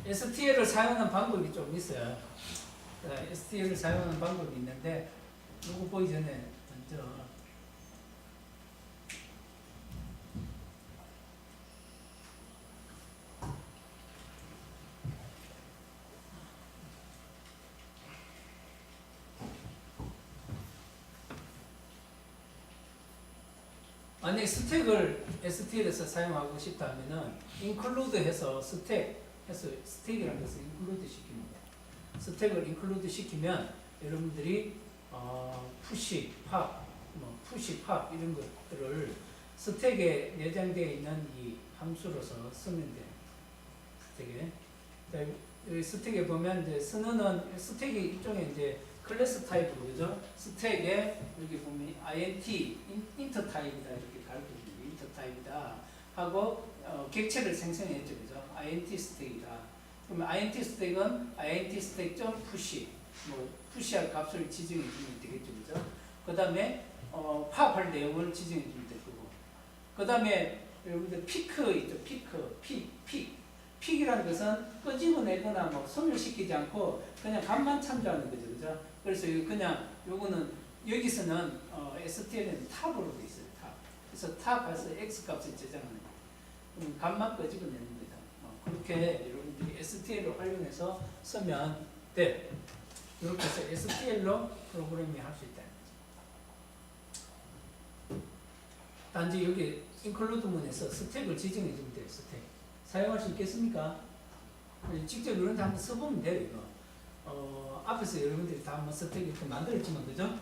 STL을 사용하는 방법이 좀 있어요. STL을 사용하는 방법이 있는데 이거 보기 전에 먼저 만약에 스택을 STL에서 사용하고 싶다면은 include 해서 스택 해서 스택이라는 것을 include 시키는 거예요. 스택을 include 시키면 여러분들이 푸시, 팝, 뭐 푸시, 팝 이런 것들을 스택에 내장되어 있는 이 함수로서 쓰면 돼요. 스택에. 여기 스택에 보면 이제 스택이 일종의 이제 클래스 타입으로 그죠? 스택에 여기 보면 int 인터 타입이다 이렇게 가르쳐줍니다. 인터 타입이다 하고 객체를 생성했죠, 그죠? int 스택이다. 그러면 int 스택은 int 스택 점 푸시 뭐 푸시할 값을 지정해 주면 되겠죠, 그죠? 그 다음에 팝할 내용을 지정해 주면 될 거고. 그 다음에 여러분들 피크 있죠, 픽이라는 것은 끄집어내거나 뭐 소멸시키지 않고 그냥 값만 참조하는 거죠, 그죠? 그래서 그냥 요거는 여기서는 STL에는 탑으로 돼 있어요, 탑. 그래서 탑에서 x 값을 저장하는 거예요. 값만 끄집어내는 거다. 그렇게 여러분들이 STL을 활용해서 쓰면 돼. 이렇게 해서 STL로 프로그래밍 할 수 있다. 단지 여기 include 문에서 스택을 지정해 주면 돼요, 스택. 사용할 수 있겠습니까? 직접 이런 데 한번 써보면 돼요, 이거. 앞에서 여러분들이 다 한번 스택 이렇게 만들었지만, 그죠?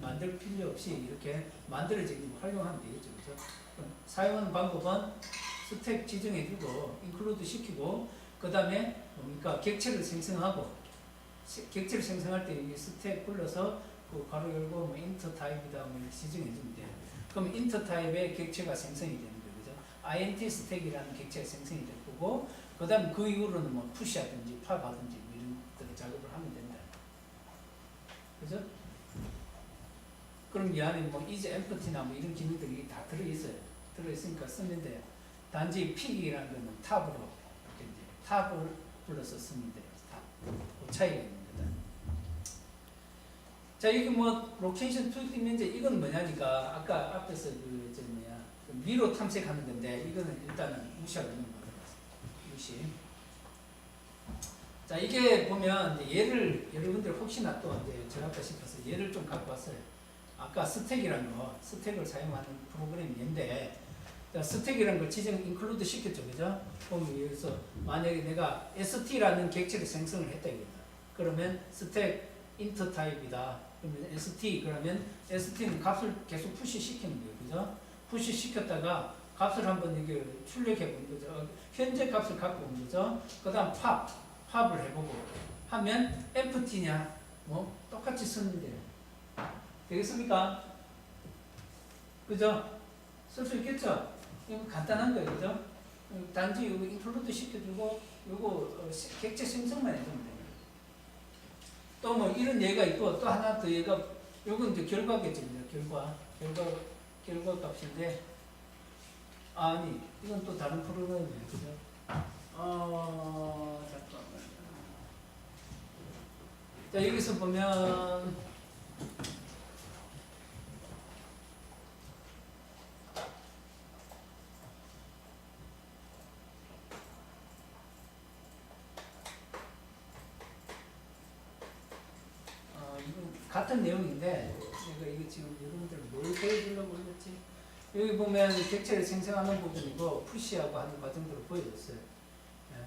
만들 필요 없이 이렇게 만들어지는 거 활용하면 되겠죠, 그죠? 사용하는 방법은 스택 지정해주고, include 시키고, 그 다음에 뭡니까? 객체를 생성하고, 객체를 생성할 때 여기 스택 불러서 그 괄호 열고 뭐 인터 타입이다 뭐 이렇게 지정해주면 돼요. 그럼 인터 타입의 객체가 생성이 되는 거예요, 그죠? int 스택이라는 객체가 생성이 될 거고, 그 다음에 그 이후로는 뭐 푸시하든지 팝하든지 뭐 이런 것들 작업을 하면 된다. 그죠? 그럼 이 안에 뭐 is empty나 뭐 이런 기능들이 다 들어있어요. 들어있으니까 쓰면 돼요. 단지 픽이라는 거는 탑으로 이렇게 이제 탑을 불러서 쓰면 돼요. 탑. 그 차이가 있는 거다. 자, 이게 뭐 로케이션 2D 면제 이건 뭐냐니까 아까 앞에서 미로 탐색하는 건데 이거는 일단은 무시하고 있는 거예요. 무시. 자, 이게 보면 예를 여러분들 혹시나 또 이제 저럴까 싶어서 예를 좀 갖고 왔어요. 아까 스택이라는 거, 스택을 사용하는 프로그램인데 스택이라는 걸 지정 include 시켰죠, 그죠? 그럼 여기서 만약에 내가 st라는 객체를 생성을 했다 이거다. 그러면 스택 int 타입이다. 그러면 st 그러면 st는 값을 계속 푸시 시키는 거예요, 그죠? 푸시 시켰다가 값을 한번 이게 출력해 보는 거죠. 현재 값을 갖고 오는 거죠. 그 다음 팝을 해보고 하면 empty냐 뭐 똑같이 쓰면 돼요. 되겠습니까? 그죠? 쓸 수 있겠죠? 이거 간단한 거예요. 그죠? 단지 이거 인클루드 시켜주고 요거 객체 생성만 해주면 돼요. 또 뭐 이런 예가 있고 또 하나 더 얘가 요건 이제 결과겠죠. 결과 값인데 아니 이건 또 다른 프로그램이에요. 그죠? 잠깐만요. 자 여기서 보면 같은 내용인데 제가 이거 지금 여러분들 뭘 보여주려고 그랬지? 여기 보면 객체를 생성하는 부분이고 푸시하고 하는 과정들을 보여줬어요. 네.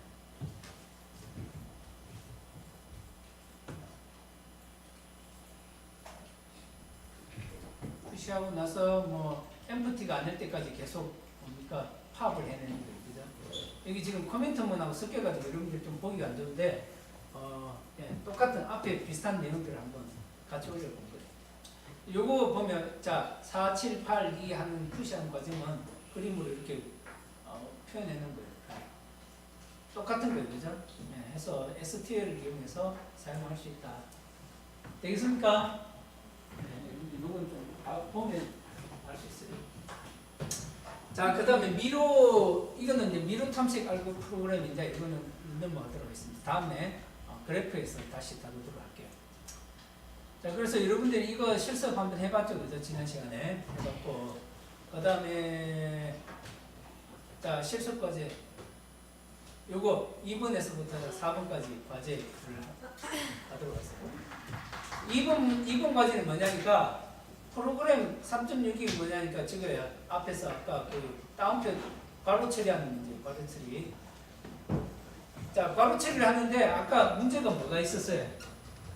푸시하고 나서 뭐 empty가 안 될 때까지 계속 뭡니까 팝을 해내는 거예요. 그죠? 여기 지금 코멘트문하고 섞여가지고 여러분들 좀 보기가 안 좋은데 예, 똑같은 앞에 비슷한 내용들을 한번 같이 올려본 거예요. 요거 보면 자 4, 7, 8, 2 하는 푸시하는 과정은 그림으로 이렇게 표현해놓은 거예요. 똑같은 거예요. 그죠? 네, 해서 STL을 이용해서 사용할 수 있다. 되겠습니까? 네, 요건 좀 보면 알 수 있어요. 자, 그 다음에 이거는 이제 미로 탐색 알고 프로그램인데 이거는 넘어가도록 하겠습니다. 다음에 그래프에서 다시 다루도록 할게요. 자, 그래서 여러분들이 이거 실습 한번 해봤죠? 그죠? 지난 시간에 해봤고, 그 다음에, 자, 실습 과제. 요거 2번에서부터 4번까지 과제를 하도록 하겠습니다. 2번 과제는 뭐냐니까, 프로그램 3.6이 뭐냐니까, 저거야. 앞에서 아까 그 다운표 괄호 처리하는 문제, 괄호 처리. 자, 괄호 처리를 하는데, 아까 문제가 뭐가 있었어요?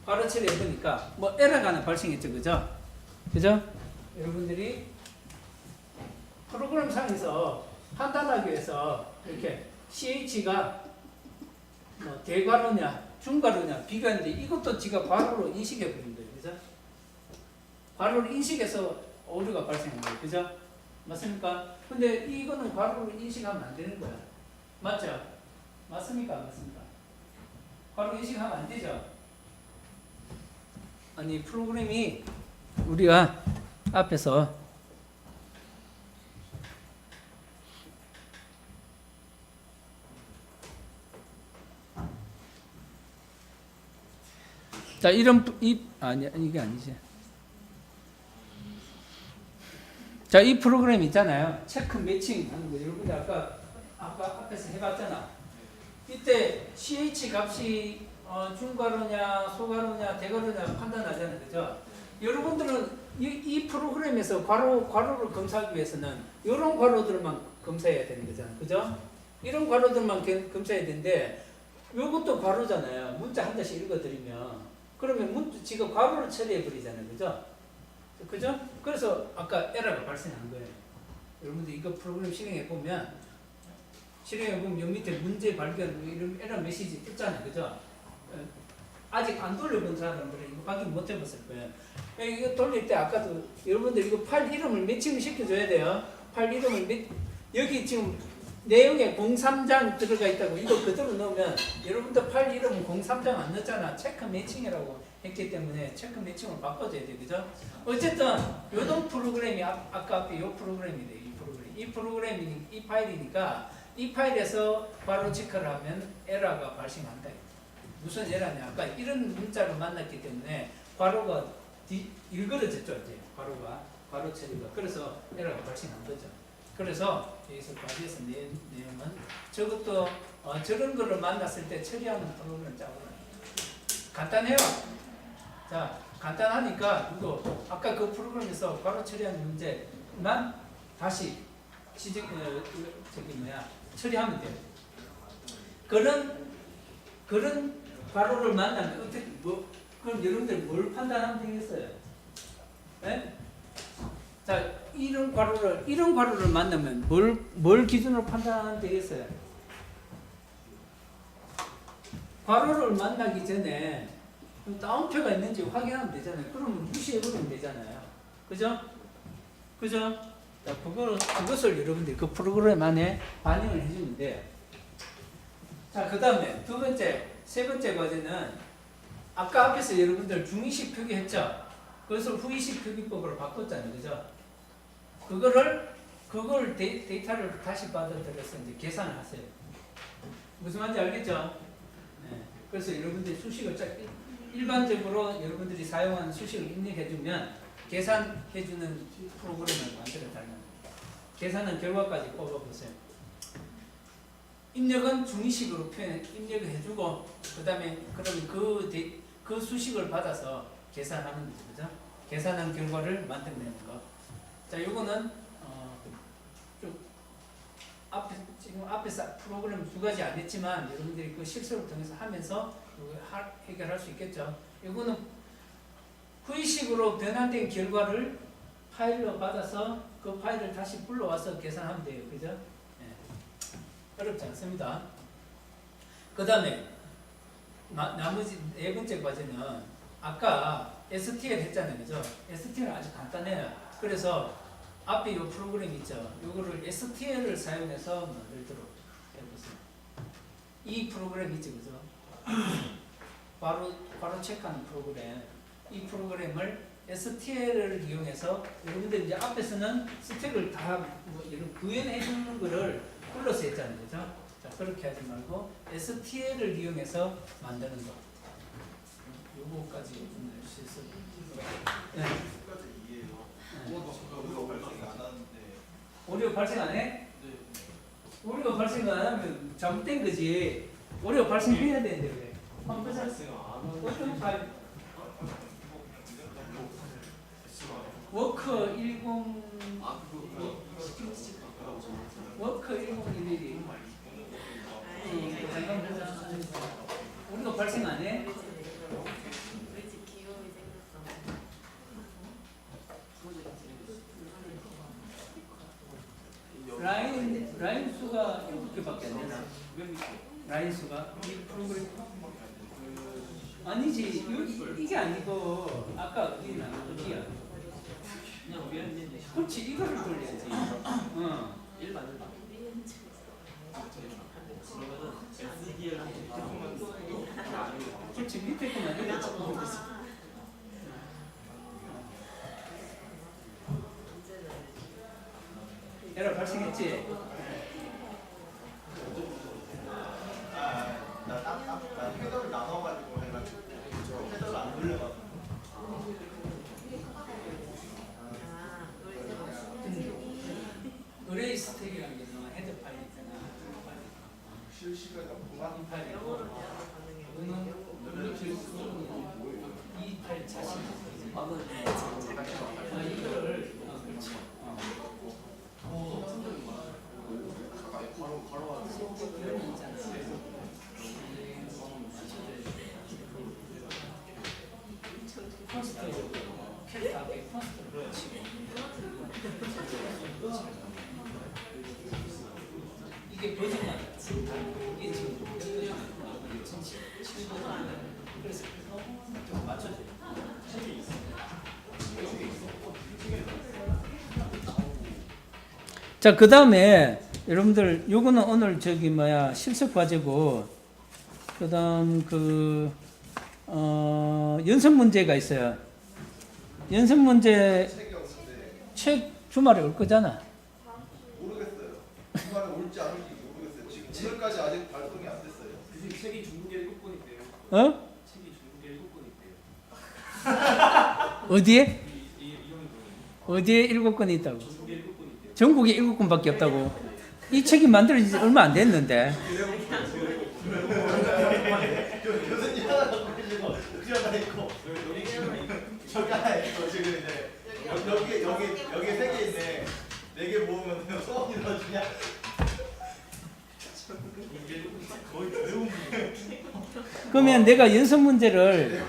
괄호 처리 해보니까 뭐 에러가 하나 발생했죠. 그죠? 그죠? 여러분들이 프로그램 상에서 판단하기 위해서 이렇게 CH가 뭐 대괄호냐 중괄호냐 비교하는데 이것도 지가 괄호로 인식해 버린 거예요. 그죠? 괄호를 인식해서 오류가 발생한 거예요. 그죠? 맞습니까? 근데 이거는 괄호로 인식하면 안 되는 거야. 맞죠? 맞습니까? 맞습니까? 괄호 인식하면 안 되죠? 아니 프로그램이 우리가 앞에서 자 이런 아니 이게 아니지. 자 이 프로그램 있잖아요. 체크 매칭 하는 거 여러분들 아까 앞에서 해봤잖아. 이때 CH 값이 중괄호냐 소괄호냐 대괄호냐 판단하잖아요. 그죠? 여러분들은 이 프로그램에서 괄호를 검사하기 위해서는 이런 괄호들만 검사해야 되는 거잖아요. 그죠? 이런 괄호들만 검사해야 되는데 이것도 괄호잖아요. 문자 한 자씩 읽어드리면 그러면 지금 괄호를 처리해 버리잖아요. 그죠? 그죠? 그래서 아까 에러가 발생한 거예요. 여러분들 이거 프로그램 실행해 보면 여기 밑에 문제 발견 이런 에러 메시지 떴잖아요. 그죠? 아직 안 돌려본 사람들은 이거 확인 못 해봤을 거예요. 이거 돌릴 때 아까도 여러분들 이거 파일 이름을 매칭을 시켜줘야 돼요. 파일 이름을 여기 지금 내용에 03장 들어가 있다고 이거 그대로 넣으면 여러분들 파일 이름은 03장 안 넣었잖아. 체크 매칭이라고 했기 때문에 체크 매칭을 바꿔줘야 돼. 그죠? 어쨌든 요동 프로그램이 아까 앞에 요 프로그램이 돼. 이 프로그램이 이 파일이니까 이 파일에서 바로 체크를 하면 에러가 발생한다. 무슨 에러냐? 아까 이런 문자를 만났기 때문에 괄호가 일그러졌죠. 이제 괄호 처리가. 그래서 에러가 발생한 거죠. 그래서 여기서 과제에서 내용은 저것도 저런 거를 만났을 때 처리하는 프로그램을 짜고요. 간단해요. 자, 간단하니까 이거 아까 그 프로그램에서 괄호 처리하는 문제만 다시 처리하면 돼요. 그런 괄호를 만나면 어떻게 그럼 여러분들 뭘 판단하면 되겠어요? 네? 자, 이런 괄호를 만나면 뭘 기준으로 판단하면 되겠어요? 괄호를 만나기 전에 따옴표가 있는지 확인하면 되잖아요. 그러면 무시해버리면 되잖아요. 그죠? 그죠? 자, 그것을 여러분들이 그 프로그램 안에 반영을 해주면 돼요. 자, 그 다음에 세 번째 과제는 아까 앞에서 여러분들 중의식 표기했죠? 그것을 후의식 표기법으로 바꿨잖아요. 그죠? 그걸 데이터를 다시 받아들여서 이제 계산을 하세요. 무슨 말인지 알겠죠? 네. 그래서 여러분들이 수식을 일반적으로 여러분들이 사용하는 수식을 입력해주면 계산해주는 프로그램을 만들어달라는 거예요. 계산은 결과까지 뽑아보세요. 입력은 중의식으로 입력을 해주고, 그 다음에 그럼 그 수식을 받아서 계산하는 거죠. 그죠? 계산한 결과를 만들어내는 거. 자, 요거는 좀 지금 앞에서 프로그램 두 가지 안 했지만 여러분들이 그 실습을 통해서 하면서 해결할 수 있겠죠. 요거는 후의식으로 변환된 결과를 파일로 받아서 그 파일을 다시 불러와서 계산하면 돼요. 그죠? 네. 어렵지 않습니다. 그 다음에 나머지 네 번째 과제는 아까 STL 했잖아요. 그죠? STL 아주 간단해요. 그래서 앞에 이 프로그램 있죠. 이거를 STL을 사용해서 만들도록 해보세요. 이 프로그램 있죠. 그죠? 바로 체크하는 프로그램. 이 프로그램을 STL을 이용해서 여러분들 이제 앞에서는 스택을 다 구현해 주는 거를 불러서 했잖아요. 그죠? 자, 그렇게 하지 말고 STL을 이용해서 만드는 거. 요거까지 좀 실수. 네. 오류 발생 안 해? 오류가 발생 안 하면 잘못된 거지. 오류가 발생해야 되는데 왜? 어떤 파일? 워크 10 워크 1011이 오류가 발생 안 해? 라인 수가 7개밖에 안 되나? 라인 수가 이 프로그램 아니지 이게 아니고 아까 어디나 어디야? 그렇지 이거를 돌려야지. 그렇지 밑에 거만 이렇게 조금 에러 발생했지? 나 헤더를 나눠가지고 해가지고 헤더를 안 돌려가지고 의뢰 스택이라는 게 나와 헤더 파일 있잖아. 실시간에 이 파일이고 이 파일 자신 이거를 그렇지. 이게 버전만 이게 지금 그래서 좀 맞춰줘요. 자, 그 다음에 여러분들 요거는 오늘 실습 과제고, 그 다음 연습 문제가 있어요. 연습 문제 책 주말에 올 거잖아. 모르겠어요. 주말에 올지 안 올지 모르겠어요. 지금 오늘까지 아직 발송이 안 됐어요. 교수님 책이 중국에 7권 있대요. 어? 책이 중국에 7권 있대요. 어디에? 이용이 어디에 7권이 있다고? 중국에 7권 있대요. 전국에 7권밖에 없다고? 이 책이 만들어진 지 얼마 안 됐는데. 교수님 하나 더 보시고 여기 하나 있고 저기 하나 있고 지금 이제 여기 3개 있네. 4개 모으면 소원이 넣어주냐? 거의 배운 그러면 내가 연습 문제를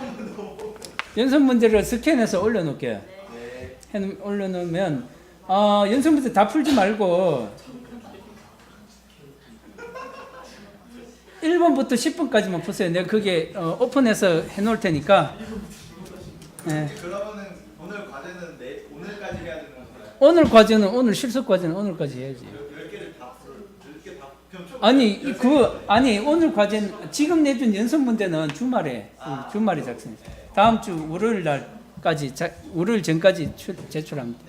스캔해서 올려놓을게. 네. 올려놓으면 연습 문제 다 풀지 말고 1번부터 10번까지만 푸세요. 내가 그게 오픈해서 해놓을 테니까. 네. 그러면은 오늘 과제는 오늘까지 해야 되는 건가요? 오늘 과제는 오늘 실습 과제는 오늘까지 해야지. 10개를 다 10개 다 그럼 총 아니 오늘 과제는 지금 내준 연습 문제는 주말에 주말에 작성해. 다음 주 월요일 날까지 월요일 전까지 제출합니다.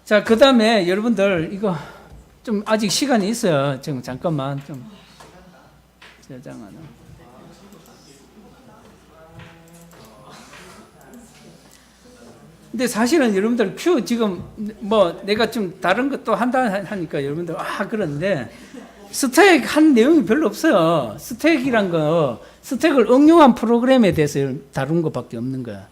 자, 그다음에 여러분들 이거 좀 아직 시간이 있어요. 지금 잠깐만 좀 저장하나. 근데 사실은 여러분들 큐 지금 뭐 내가 좀 다른 것도 한다 하니까 여러분들 그런데 스택 한 내용이 별로 없어요. 스택이란 거 스택을 응용한 프로그램에 대해서 다룬 것밖에 없는 거야.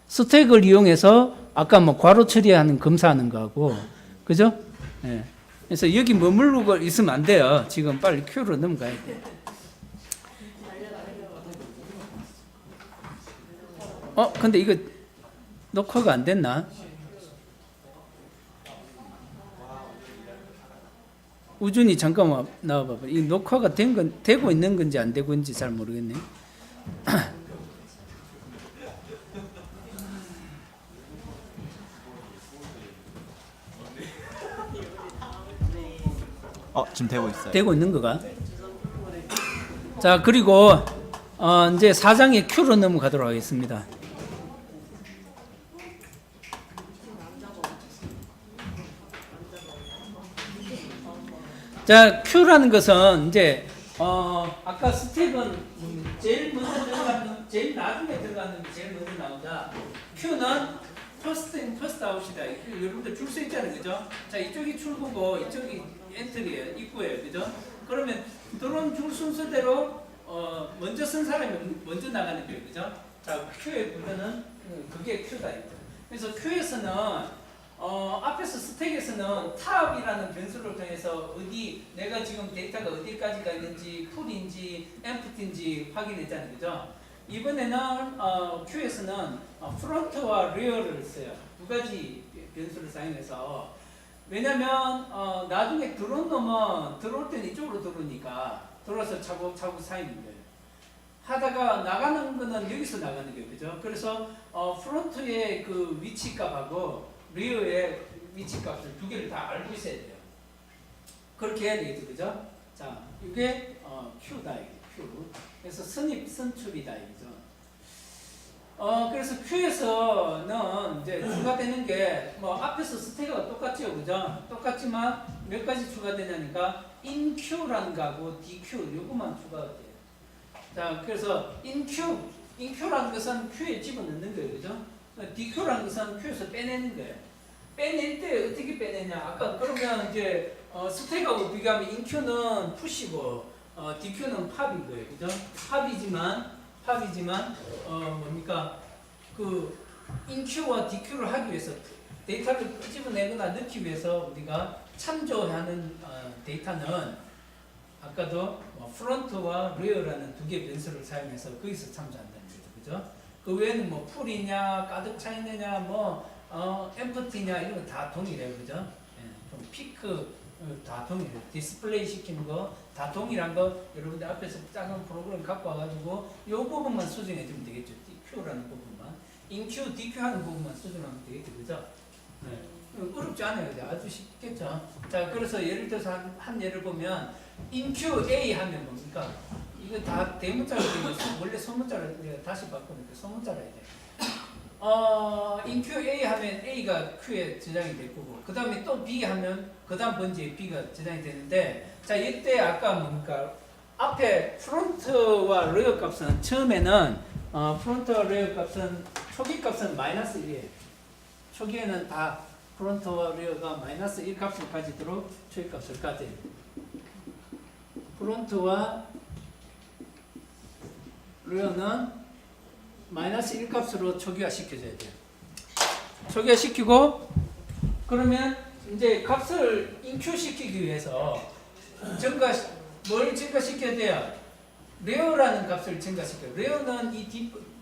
스택을 이용해서 아까 뭐 괄호 처리하는 검사하는 거하고 그죠? 예. 그래서 여기 머무르고 있으면 안 돼요. 지금 빨리 큐로 넘어가야 돼. 근데 이거 녹화가 안 됐나? 우준이 잠깐만 나와봐봐. 이 녹화가 되고 있는 건지 안 되고 있는지 잘 모르겠네. 지금 되고 있어요. 되고 있는 거가? 자, 그리고 이제 4장의 Q로 넘어가도록 하겠습니다. 자, Q라는 것은 이제 아까 스텝은 제일 먼저 들어가는, 제일 나중에 들어가는 게 제일 먼저 나온다. Q는 first in, first out이다. 여러분들 줄 수 있잖아요, 그죠? 자, 이쪽이 출구고 이쪽이 엔트리예요, 입구예요, 그죠? 그러면 들어온 줄 순서대로 먼저 쓴 사람이 먼저 나가는 거예요, 그죠? 자, Q의 구조는 그게 Q다. 그래서 Q에서는 앞에서 스택에서는 탑이라는 변수를 통해서 내가 지금 데이터가 어디까지가 있는지 풀인지 엠프티인지 확인했잖아요, 그죠? 이번에는 Q에서는 프론트와 리어를 써요. 두 가지 변수를 사용해서. 왜냐면 나중에 들어온 놈은 들어올 때는 이쪽으로 들어오니까 들어와서 차곡차곡 쌓이는 거예요. 하다가 나가는 거는 여기서 나가는 거예요, 그죠? 그래서 프론트의 그 위치값하고 리어의 위치값을 두 개를 다 알고 있어야 돼요. 그렇게 해야 되겠죠, 그죠? 자, 이게 Q다, Q. 그래서 선출이다, 이거죠. 그래서 Q에서는 이제 추가되는 게 앞에서 스택과 똑같죠, 그죠? 똑같지만 몇 가지 추가되냐니까 in Q라는 거하고 DQ 요것만 추가가 돼요. 자, 그래서 in Q라는 것은 Q에 집어넣는 거예요, 그죠? DQ라는 것은 Q에서 빼내는 거예요. 빼낼 때 어떻게 빼내냐? 아까 그러면 이제 스택하고 비교하면 in Q는 푸시고 DQ는 팝인 거예요, 그죠? 팝이지만 뭡니까? 그 인Q와 DQ를 하기 위해서 데이터를 끄집어내거나 넣기 위해서 우리가 참조하는 데이터는 아까도 프론트와 리어라는 두 개의 변수를 사용해서 거기서 참조한다는 거죠, 그죠? 그 외에는 풀이냐, 가득 차 있느냐, 엠프티냐 이런 거 다 동일해요, 그죠? 좀 피크 다 동일해요. 디스플레이 시키는 거 다 동일한 거 여러분들 앞에서 작은 프로그램 갖고 와가지고 이 부분만 수정해 주면 되겠죠. Q라는 부분만. 인Q, DQ 하는 부분만 수정하면 되겠죠, 그죠? 어렵지 않아요, 아주 쉽겠죠. 자, 그래서 예를 들어서 한 예를 보면 인QA 하면 뭡니까? 이거 다 대문자로 되어 있어요. 원래 소문자를 우리가 다시 바꾸니까 소문자로 해야 돼. 인QA 하면 A가 Q에 저장이 될 거고, 그 다음에 또 B 하면 그 다음 번지에 B가 저장이 되는데, 자, 이때 아까 뭡니까? 앞에 프론트와 리어 값은 처음에는 프론트와 리어 값은 초기 값은 -1이에요. 초기에는 다 프론트와 리어가 -1 값을 가지도록 초기 값을 가져요. 프론트와 리어는 -1 값으로 초기화 시켜줘야 돼요. 초기화 시키고 그러면 이제 값을 인큐시키기 위해서 뭘 증가시켜야 돼요? 레어라는 값을 증가시켜요. 레어는 이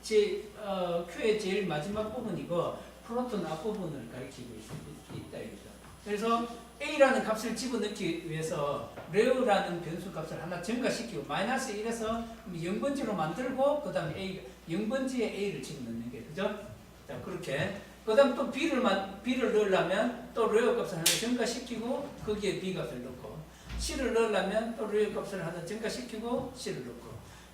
Q의 제일 마지막 부분이고 프론트는 앞부분을 가리키고 있다 이거죠. 그래서 a라는 값을 집어넣기 위해서 레어라는 변수 값을 하나 증가시키고 마이너스 1에서 0번지로 만들고 그 다음에 a 0번지에 a를 집어넣는 게 그죠? 자 그렇게 그 다음 또 b를 넣으려면 또 레어 값을 하나 증가시키고 거기에 b 값을 넣고 c를 넣으려면 또 레어 값을 하나 증가시키고 c를 넣고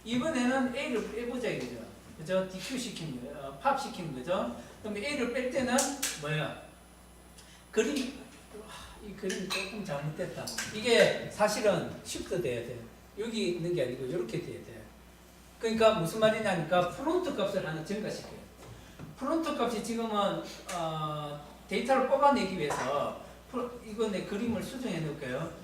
이번에는 a를 빼보자 이거죠. 그죠? DQ 시키는 거예요. 팝 시키는 거죠. 그럼 a를 뺄 때는 뭐야? 이 그림이 조금 잘못됐다. 이게 사실은 shift 돼야 돼. 여기 있는 게 아니고 이렇게 돼야 돼. 그러니까 무슨 말이냐니까 프론트 값을 하나 증가시켜요. 프론트 값이 지금은 데이터를 뽑아내기 위해서 이거 그림을 수정해 놓을게요.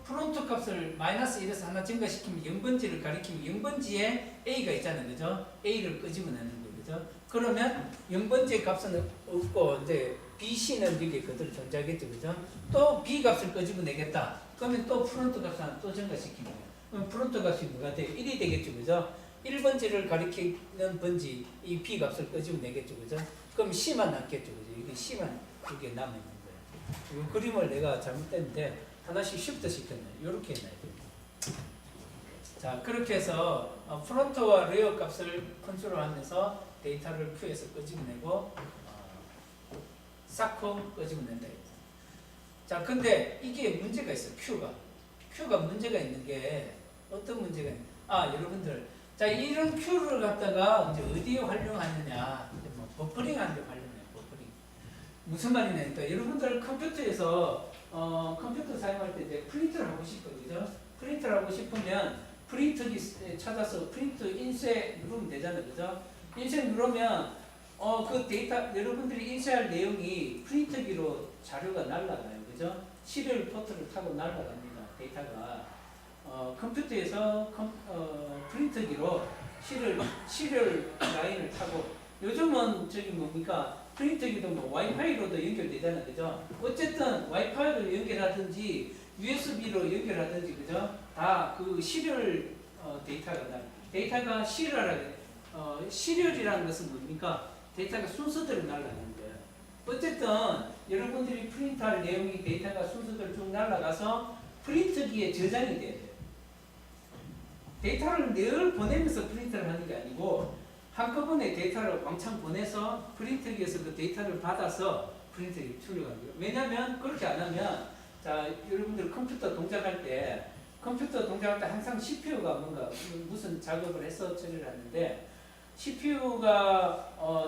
프론트 값을 마이너스 1에서 하나 증가시키면 0번지를 가리키면 0번지에 a가 있잖아요. 그죠? a를 끄집어내는 거예요. 그죠? 그러면 0번지의 값은 없고 이제 BC는 여기 그대로 존재하겠죠. 그죠? 또 B 값을 끄집어내겠다. 그러면 또 프론트 값을 하나 또 증가시키는 거예요. 그럼 프론트 값이 뭐가 돼요? 1이 되겠죠. 그죠? 1번지를 가리키는 번지 이 B 값을 끄집어내겠죠. 그죠? 그럼 C만 남겠죠. 그죠? 이게 C만 이게 남아있는 거예요. 이 그림을 내가 잘못됐는데 하나씩 쉬프트 시켰네. 이렇게 해놔야 돼요. 자, 그렇게 해서 프론트와 레어 값을 컨트롤하면서 데이터를 Q에서 끄집어내고 쌓고 끄집어낸다. 자, 근데 이게 문제가 있어요. Q가 문제가 있는 게 어떤 문제가 있냐? 여러분들, 자 이런 Q를 갖다가 이제 어디에 활용하느냐? 뭐 버퍼링하는 데 활용해요. 버퍼링. 무슨 말이냐니까 여러분들 컴퓨터에서 컴퓨터 사용할 때 이제 프린트를 하고 싶거든요. 프린트를 하고 싶으면 프린트기 찾아서 프린트 인쇄 누르면 되잖아요. 그죠? 인쇄 누르면 그 데이터 여러분들이 인쇄할 내용이 프린트기로 자료가 날아가요. 그죠? 시리얼 포트를 타고 날아갑니다. 데이터가 컴퓨터에서 프린트기로 시리얼 라인을 타고 요즘은 저기 뭡니까? 프린트기도 뭐 와이파이로도 연결되잖아요. 그죠? 어쨌든 와이파이로 연결하든지 USB로 연결하든지 그죠? 다 그 시리얼 데이터가 시리얼이라는 것은 뭡니까? 데이터가 순서대로 날아가는 거예요. 어쨌든 여러분들이 프린트할 내용이 데이터가 순서대로 쭉 날아가서 프린트기에 저장이 돼야 돼요. 데이터를 늘 보내면서 프린트를 하는 게 아니고 한꺼번에 데이터를 왕창 보내서 프린트기에서 그 데이터를 받아서 프린트기에 출력하는 거예요. 왜냐하면 그렇게 안 하면 자 여러분들 컴퓨터 동작할 때 항상 CPU가 뭔가 무슨 작업을 해서 처리를 하는데 CPU가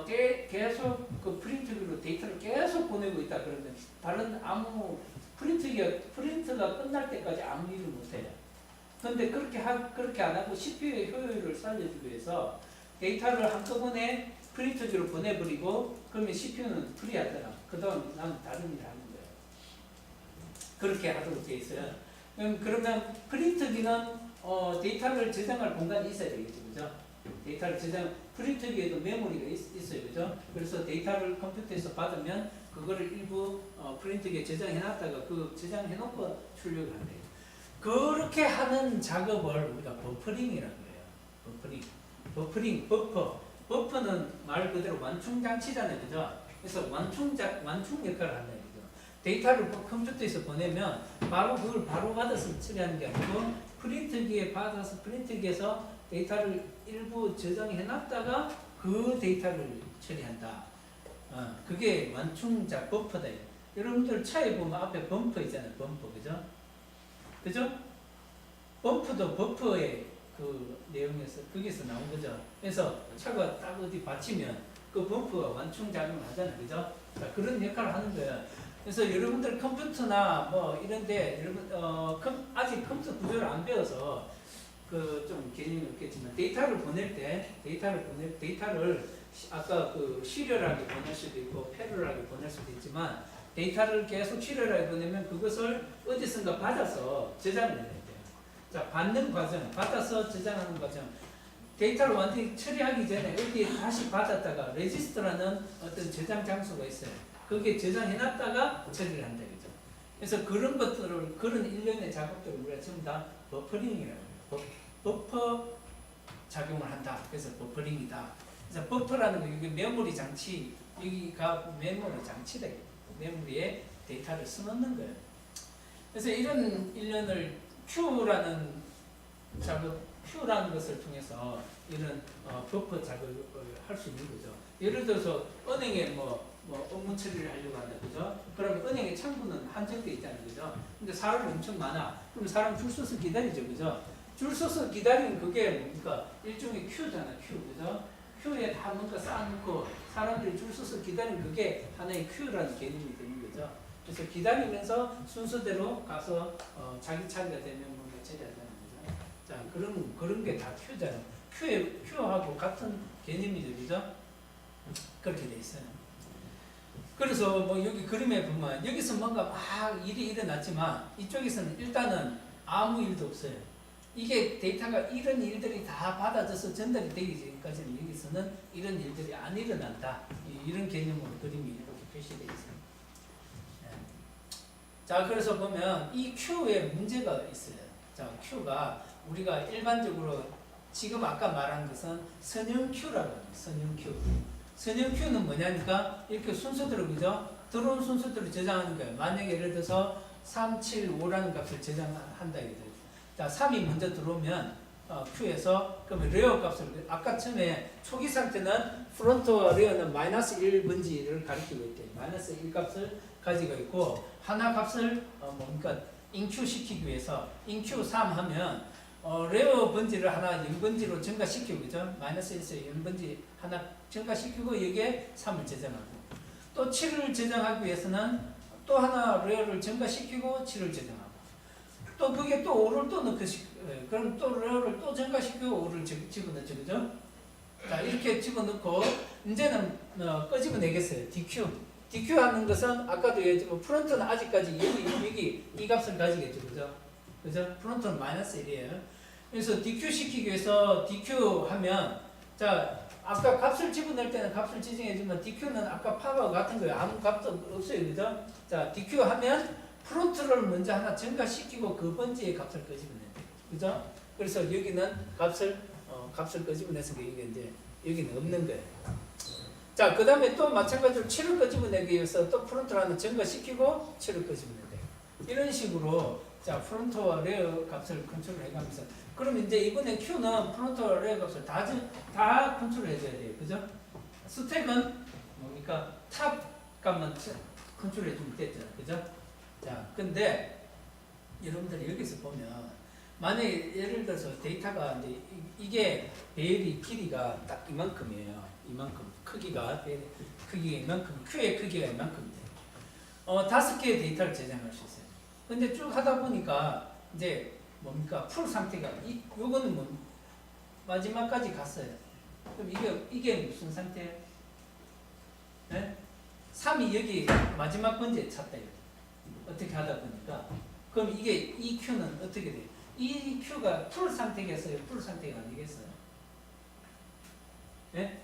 계속 그 프린트기로 데이터를 계속 보내고 있다 그러면 다른 아무 프린트가 끝날 때까지 아무 일을 못해요. 그런데 그렇게 안 하고 CPU의 효율을 살려주기 위해서 데이터를 한꺼번에 프린트기로 보내버리고 그러면 CPU는 프리하잖아. 그 다음 나는 다른 일을 하는 거예요. 그렇게 하도록 되어 있어요. 그러면 프린트기는 데이터를 저장할 공간이 있어야 되겠죠. 그죠? 데이터를 프린트기에도 메모리가 있어요. 그죠? 그래서 데이터를 컴퓨터에서 받으면 그거를 일부 프린트기에 저장해놨다가 그 저장해놓고 출력을 한대요. 그렇게 하는 작업을 우리가 버퍼링이라고 해요. 버퍼링, 버퍼는 말 그대로 완충장치잖아요. 그죠? 그래서 완충 역할을 한다. 데이터를 컴퓨터에서 보내면 그걸 바로 받아서 처리하는 게 아니고 프린트기에 받아서 프린트기에서 데이터를 일부 저장해 놨다가 그 데이터를 처리한다. 그게 완충자 버퍼다. 여러분들 차에 보면 앞에 범퍼 있잖아요. 범퍼. 그죠? 범퍼도 버퍼의 그 내용에서 거기서 나온 거죠. 그래서 차가 딱 어디 받치면 그 범퍼가 완충 작용을 하잖아요. 그죠? 자, 그런 역할을 하는 거예요. 그래서 여러분들 컴퓨터나 뭐 이런데 여러분 아직 컴퓨터 구조를 안 배워서 그 좀 개념이 없겠지만 데이터를 보낼 때 데이터를 아까 그 시리얼하게 보낼 수도 있고 패럴하게 보낼 수도 있지만 데이터를 계속 시리얼하게 보내면 그것을 어디선가 받아서 저장을 해야 돼요. 자, 받는 과정, 받아서 저장하는 과정. 데이터를 완전히 처리하기 전에 여기에 다시 받았다가 레지스터라는 어떤 저장 장소가 있어요. 거기에 저장해놨다가 처리를 한다. 그죠? 그래서 그런 것들을, 그런 일련의 작업들을 우리가 전부 다 버퍼링이라고 해요. 버퍼 작용을 한다. 그래서 버퍼링이다. 그래서 버퍼라는 거, 이게 메모리 장치, 여기가 메모리 장치다. 메모리에 데이터를 써놓는 거예요. 그래서 이런 일련을 Q라는 작업, Q라는 것을 통해서 이런 버퍼 작업을 할 수 있는 거죠. 예를 들어서 은행에 뭐 업무 처리를 하려고 한다, 그죠? 그러면 은행의 창구는 한정돼 있다는 거죠. 근데 사람이 엄청 많아. 그럼 사람 줄 서서 기다리죠, 그죠? 줄 서서 기다리는 그게 뭡니까? 일종의 큐잖아, 큐, 그죠? 큐에 다 뭔가 쌓아놓고 사람들이 줄 서서 기다리는 그게 하나의 큐라는 개념이 되는 거죠. 그래서 기다리면서 순서대로 가서 자기 차례가 되면 뭔가 처리하자는 거죠. 자, 그런 게 다 큐잖아요. 큐하고 같은 개념이죠, 그죠? 그렇게 돼 있어요. 그래서 뭐 여기 그림에 보면 여기서 뭔가 막 일이 일어났지만 이쪽에서는 일단은 아무 일도 없어요. 이게 데이터가 이런 일들이 다 받아져서 전달이 되기 전까지는 여기서는 이런 일들이 안 일어난다. 이런 개념으로 그림이 이렇게 표시되어 있어요. 자, 그래서 보면 이 Q에 문제가 있어요. 자, Q가 우리가 일반적으로 지금 아까 말한 것은 선형 Q라고 해요. 선형 Q. 선형 Q는 뭐냐니까 이렇게 순서대로, 그죠? 들어온 순서대로 저장하는 거예요. 만약에 예를 들어서 3, 7, 5라는 값을 저장한다 이거죠. 자, 3이 먼저 들어오면 Q에서 그러면 레어 값을 아까 처음에 초기 상태는 프론트와 레어는 마이너스 1번지를 가리키고 있대. 마이너스 1 값을 가지고 있고 하나 값을 뭡니까? 인큐 시키기 위해서 인큐 3 하면 레어 번지를 하나 0번지로 증가시키고, 그죠? 마이너스 1에서 0번지 하나 증가시키고 여기에 3을 저장하고 또 7을 저장하기 위해서는 또 하나 레어를 증가시키고 7을 저장하고 또 그게 또 5를 또 넣고 그럼 또 레어를 또 증가시키고 5를 집어넣죠, 그죠? 자, 이렇게 집어넣고 이제는 끄집어내겠어요. DQ 하는 것은 아까도 얘기했지만 프론트는 아직까지 여기 이 값을 가지겠죠, 그죠? 그죠? 프론트는 마이너스 1이에요. 그래서 DQ 시키기 위해서 DQ 하면 자, 아까 값을 집어넣을 때는 값을 지정해주면 DQ는 아까 파와 같은 거예요. 아무 값도 없어요, 그죠? 자, DQ 하면 프론트를 먼저 하나 증가시키고 그 번지의 값을 끄집어낸다, 그죠? 그래서 여기는 값을 끄집어내서 이게 이제 여기는 없는 거예요. 자, 그 다음에 또 마찬가지로 7을 끄집어내기 위해서 또 프론트를 하나 증가시키고 7을 끄집어낸다. 이런 식으로 자, 프론트와 레어 값을 컨트롤 해가면서 그럼 이제 이번에 Q는 프론트와 레어 값을 다 컨트롤 해줘야 돼요, 그죠? 스택은 뭡니까? 탑 값만 컨트롤 해주면 됐죠, 그죠? 자, 근데 여러분들이 여기서 보면 만약에 예를 들어서 데이터가 이제 이게 배열이 길이가 딱 이만큼이에요. 이만큼 크기가 이만큼, Q의 크기가 이만큼 돼요. 5개의 데이터를 저장할 수 있어요. 근데 쭉 하다 보니까 이제 뭡니까? 풀 상태가 요거는 뭐 마지막까지 갔어요. 그럼 이게 무슨 상태예요? 네? 3이 여기 마지막 번지에 찼다. 어떻게 하다 보니까 그럼 이 Q는 어떻게 돼요? 이 Q가 풀 상태겠어요? 풀 상태가 아니겠어요? 네?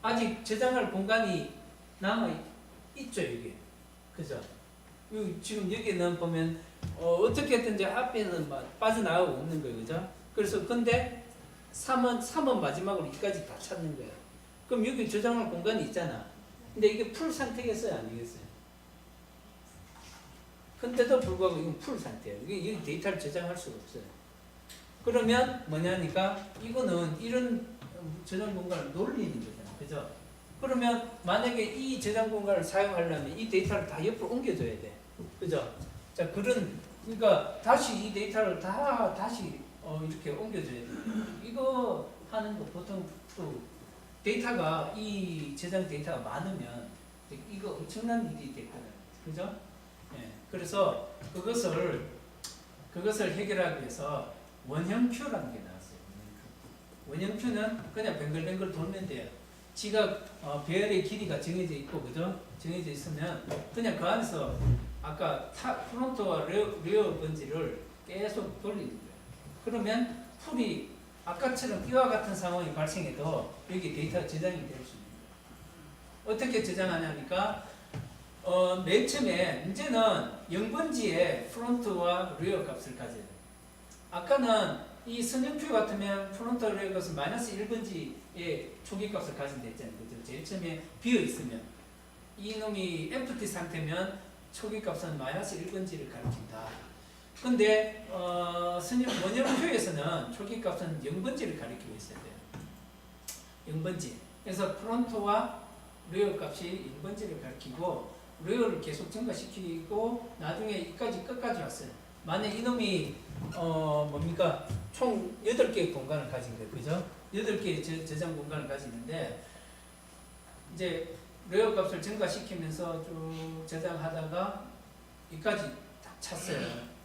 아직 저장할 공간이 남아 있죠, 이게. 그죠? 지금 여기는 보면 어떻게든지 앞에는 빠져나가고 없는 거예요, 그죠? 그래서 근데 3은 마지막으로 여기까지 다 찾는 거예요. 그럼 여기 저장할 공간이 있잖아. 근데 이게 풀 상태겠어요, 아니겠어요? 근데도 불구하고 이건 풀 상태예요. 이게 데이터를 저장할 수가 없어요. 그러면 뭐냐니까 이거는 이런 저장 공간을 놀리는 거잖아요, 그죠? 그러면 만약에 이 저장 공간을 사용하려면 이 데이터를 다 옆으로 옮겨줘야 돼. 그죠? 자, 그러니까 다시 이 데이터를 다시 이렇게 옮겨줘야 돼. 이거 하는 거 보통 또 데이터가 이 저장 데이터가 많으면 이거 엄청난 일이 됐거든요. 그죠? 예. 그래서 그것을 해결하기 위해서 원형 Q라는 게 나왔어요. 원형 Q는 그냥 뱅글뱅글 돌면 돼요. 지가 배열의 길이가 정해져 있고, 그죠? 정해져 있으면 그냥 그 안에서 아까 프론트와 레어 번지를 계속 돌리는 거예요. 그러면 풀이 아까처럼 이와 같은 상황이 발생해도 여기 데이터가 저장이 될 수 있는 거예요. 어떻게 저장하냐니까 맨 처음에 이제는 0번지에 프론트와 레어 값을 가져야 돼요. 아까는 이 선형표 같으면 프론트 레어 값은 마이너스 1번지의 초기 값을 가진다 했잖아요. 그죠? 제일 처음에 비어 있으면 이놈이 empty 상태면 초기 값은 마이너스 1번지를 가리킨다. 근데 원형표에서는 초기 값은 0번지를 가리키고 있어야 돼요. 0번지. 그래서 프론트와 리어 값이 1번지를 가리키고 리어를 계속 증가시키고 나중에 이까지 끝까지 왔어요. 만약 이놈이 뭡니까? 총 8개의 공간을 가진 거예요. 그죠? 8개의 저장 공간을 가지는데 이제 리어 값을 증가시키면서 쭉 저장하다가 이까지 딱 찼어요.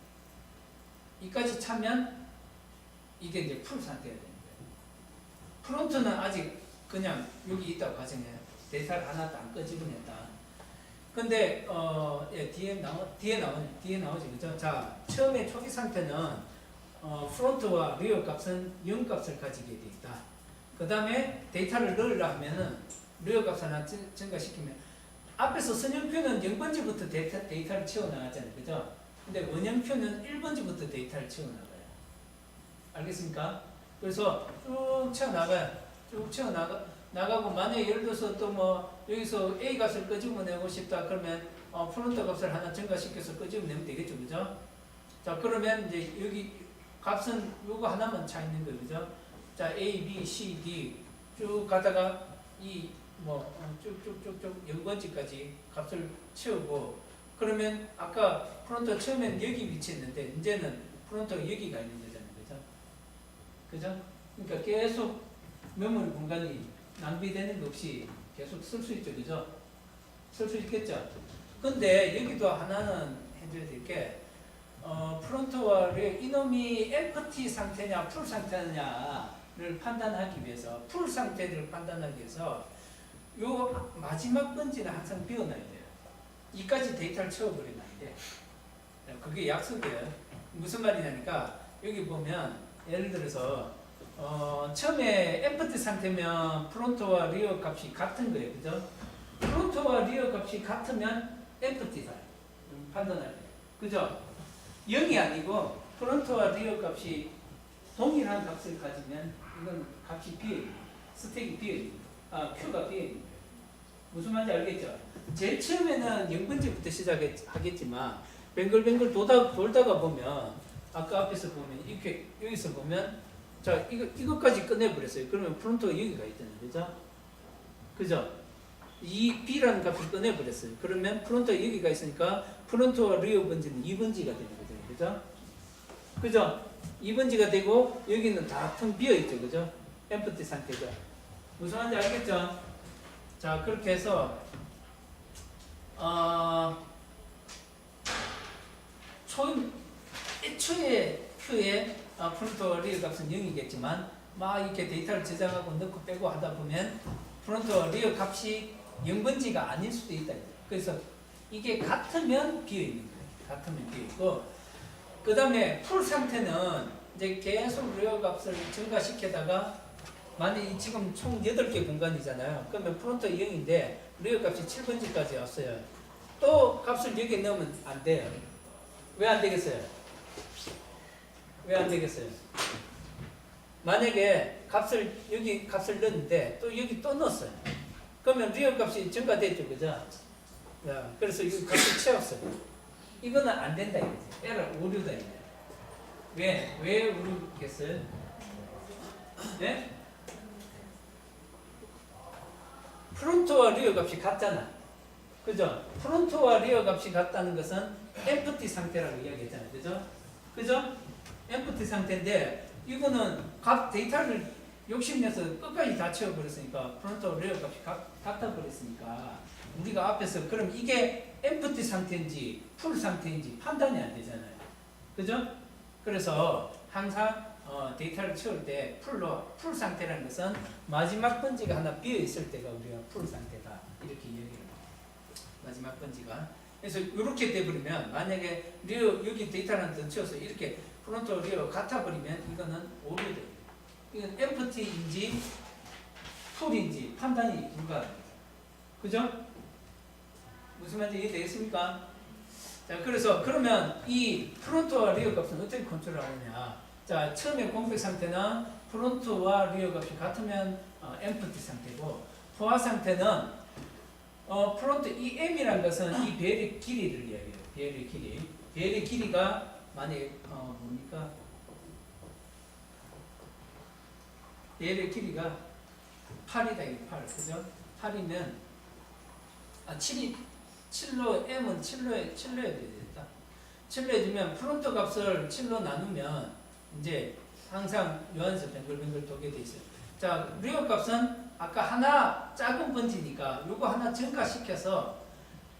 이까지 차면 이게 이제 풀 상태가 되는 거예요. 프론트는 아직 그냥 여기 있다고 가정해요. 데이터를 하나도 안 끄집어냈다. 근데 뒤에 나오죠, 그죠? 자, 처음에 초기 상태는 프론트와 리어 값은 0 값을 가지게 돼 있다. 그 다음에 데이터를 넣으려 하면은 리어 값을 하나 증가시키면 앞에서 선형표는 0번지부터 데이터를 채워나가잖아요, 그죠? 근데 원형표는 1번지부터 데이터를 채워나가요. 알겠습니까? 그래서 쭉 채워나가요. 쭉 채워나가고 만약에 예를 들어서 또 뭐 여기서 A 값을 끄집어내고 싶다 그러면 프론트 값을 하나 증가시켜서 끄집어내면 되겠죠, 그죠? 자, 그러면 이제 여기 값은 요거 하나만 차 있는 거예요, 그죠? 자, A, B, C, D 쭉 가다가 이 뭐 쭉쭉쭉쭉 0번지까지 값을 채우고 그러면 아까 프론트 처음엔 여기 위치했는데 이제는 프론트가 여기가 있는 거잖아요, 그죠? 그죠? 그러니까 계속 메모리 공간이 낭비되는 것 없이 계속 쓸 수 있죠, 그죠? 쓸 수 있겠죠? 근데 여기도 하나는 해줘야 될 게 프론트와 이놈이 empty 상태냐 풀 상태냐를 판단하기 위해서 풀 상태를 판단하기 위해서 요 마지막 번지는 항상 비워놔야 돼요. 이까지 데이터를 채워버리면 안 돼. 그게 약속이에요. 무슨 말이냐니까 여기 보면 예를 들어서 처음에 empty 상태면 프론트와 리어 값이 같은 거예요, 그죠? 프론트와 리어 값이 같으면 empty다. 판단할 때, 그죠? 0이 아니고 프론트와 리어 값이 동일한 값을 가지면 이건 값이 비어있는 거예요. 스택이 비어있는 거예요. Q가 비어있는 거예요. 무슨 말인지 알겠죠? 제일 처음에는 0번지부터 시작하겠지만 뱅글뱅글 돌다가 보면 아까 앞에서 보면 이렇게 여기서 보면 자 이것까지 끝내버렸어요. 그러면 프론트가 여기가 있잖아요, 그죠? 그죠? 이 B라는 값을 꺼내버렸어요. 그러면 프론트가 여기가 있으니까 프론트와 리어 번지는 2번지가 되는 거죠, 그죠? 그죠? 2번지가 되고 여기는 다 텅 비어있죠, 그죠? empty 상태죠. 무슨 말인지 알겠죠? 자, 그렇게 해서 애초에 Q에 프론트와 리어 값은 0이겠지만 막 이렇게 데이터를 저장하고 넣고 빼고 하다 보면 프론트와 리어 값이 0번지가 아닐 수도 있다. 그래서 이게 같으면 비어있는 거예요. 같으면 비어있고 그 다음에 풀 상태는 이제 계속 리어 값을 증가시키다가 만약에 지금 총 8개 공간이잖아요. 그러면 프론트가 0인데 리어 값이 7번지까지 왔어요. 또 값을 여기에 넣으면 안 돼요. 왜 안 되겠어요? 왜 안 되겠어요? 만약에 여기 값을 넣었는데 또 여기 또 넣었어요. 그러면 리어 값이 증가됐죠, 그죠? 그래서 이 값을 채웠어요. 이거는 안 된다 이거지. 에러 오류다 이거지. 왜 오류겠어요? 네? 프론트와 리어 값이 같잖아. 그죠? 프론트와 리어 값이 같다는 것은 empty 상태라고 이야기했잖아요. 그죠? 그죠? empty 상태인데 이거는 각 데이터를 욕심내서 끝까지 다 채워버렸으니까 프론트와 리어 값이 같아버렸으니까 우리가 앞에서 그럼 이게 empty 상태인지 풀 상태인지 판단이 안 되잖아요. 그죠? 그래서 항상 데이터를 채울 때 풀 상태라는 것은 마지막 번지가 하나 비어 있을 때가 우리가 풀 상태다 이렇게 얘기를 해요. 마지막 번지가. 그래서 이렇게 돼버리면 만약에 리어 여기 데이터를 하나 더 채워서 이렇게 프론트 리어 같아 버리면 이거는 오류돼요. 이건 empty인지 풀인지 판단이 불가합니다. 그죠? 무슨 말인지 이해되겠습니까? 자, 그래서 그러면 이 프론트와 리어 값은 어떻게 컨트롤하느냐? 자, 처음에 공백 상태는 프론트와 리어 값이 같으면 empty 상태고 포화 상태는 프론트 이 m이란 것은 이 벨의 길이를 이야기해요. 벨의 길이. 벨의 길이가 만약에 뭡니까? 벨의 길이가 8이다 이게 8. 그죠? 8이면 7로 m은 7로 해야 되겠다. 7로 해주면 프론트 값을 7로 나누면 이제 항상 요한서 뱅글뱅글 돌게 돼 있어요. 자, 리어 값은 아까 하나 작은 번지니까 요거 하나 증가시켜서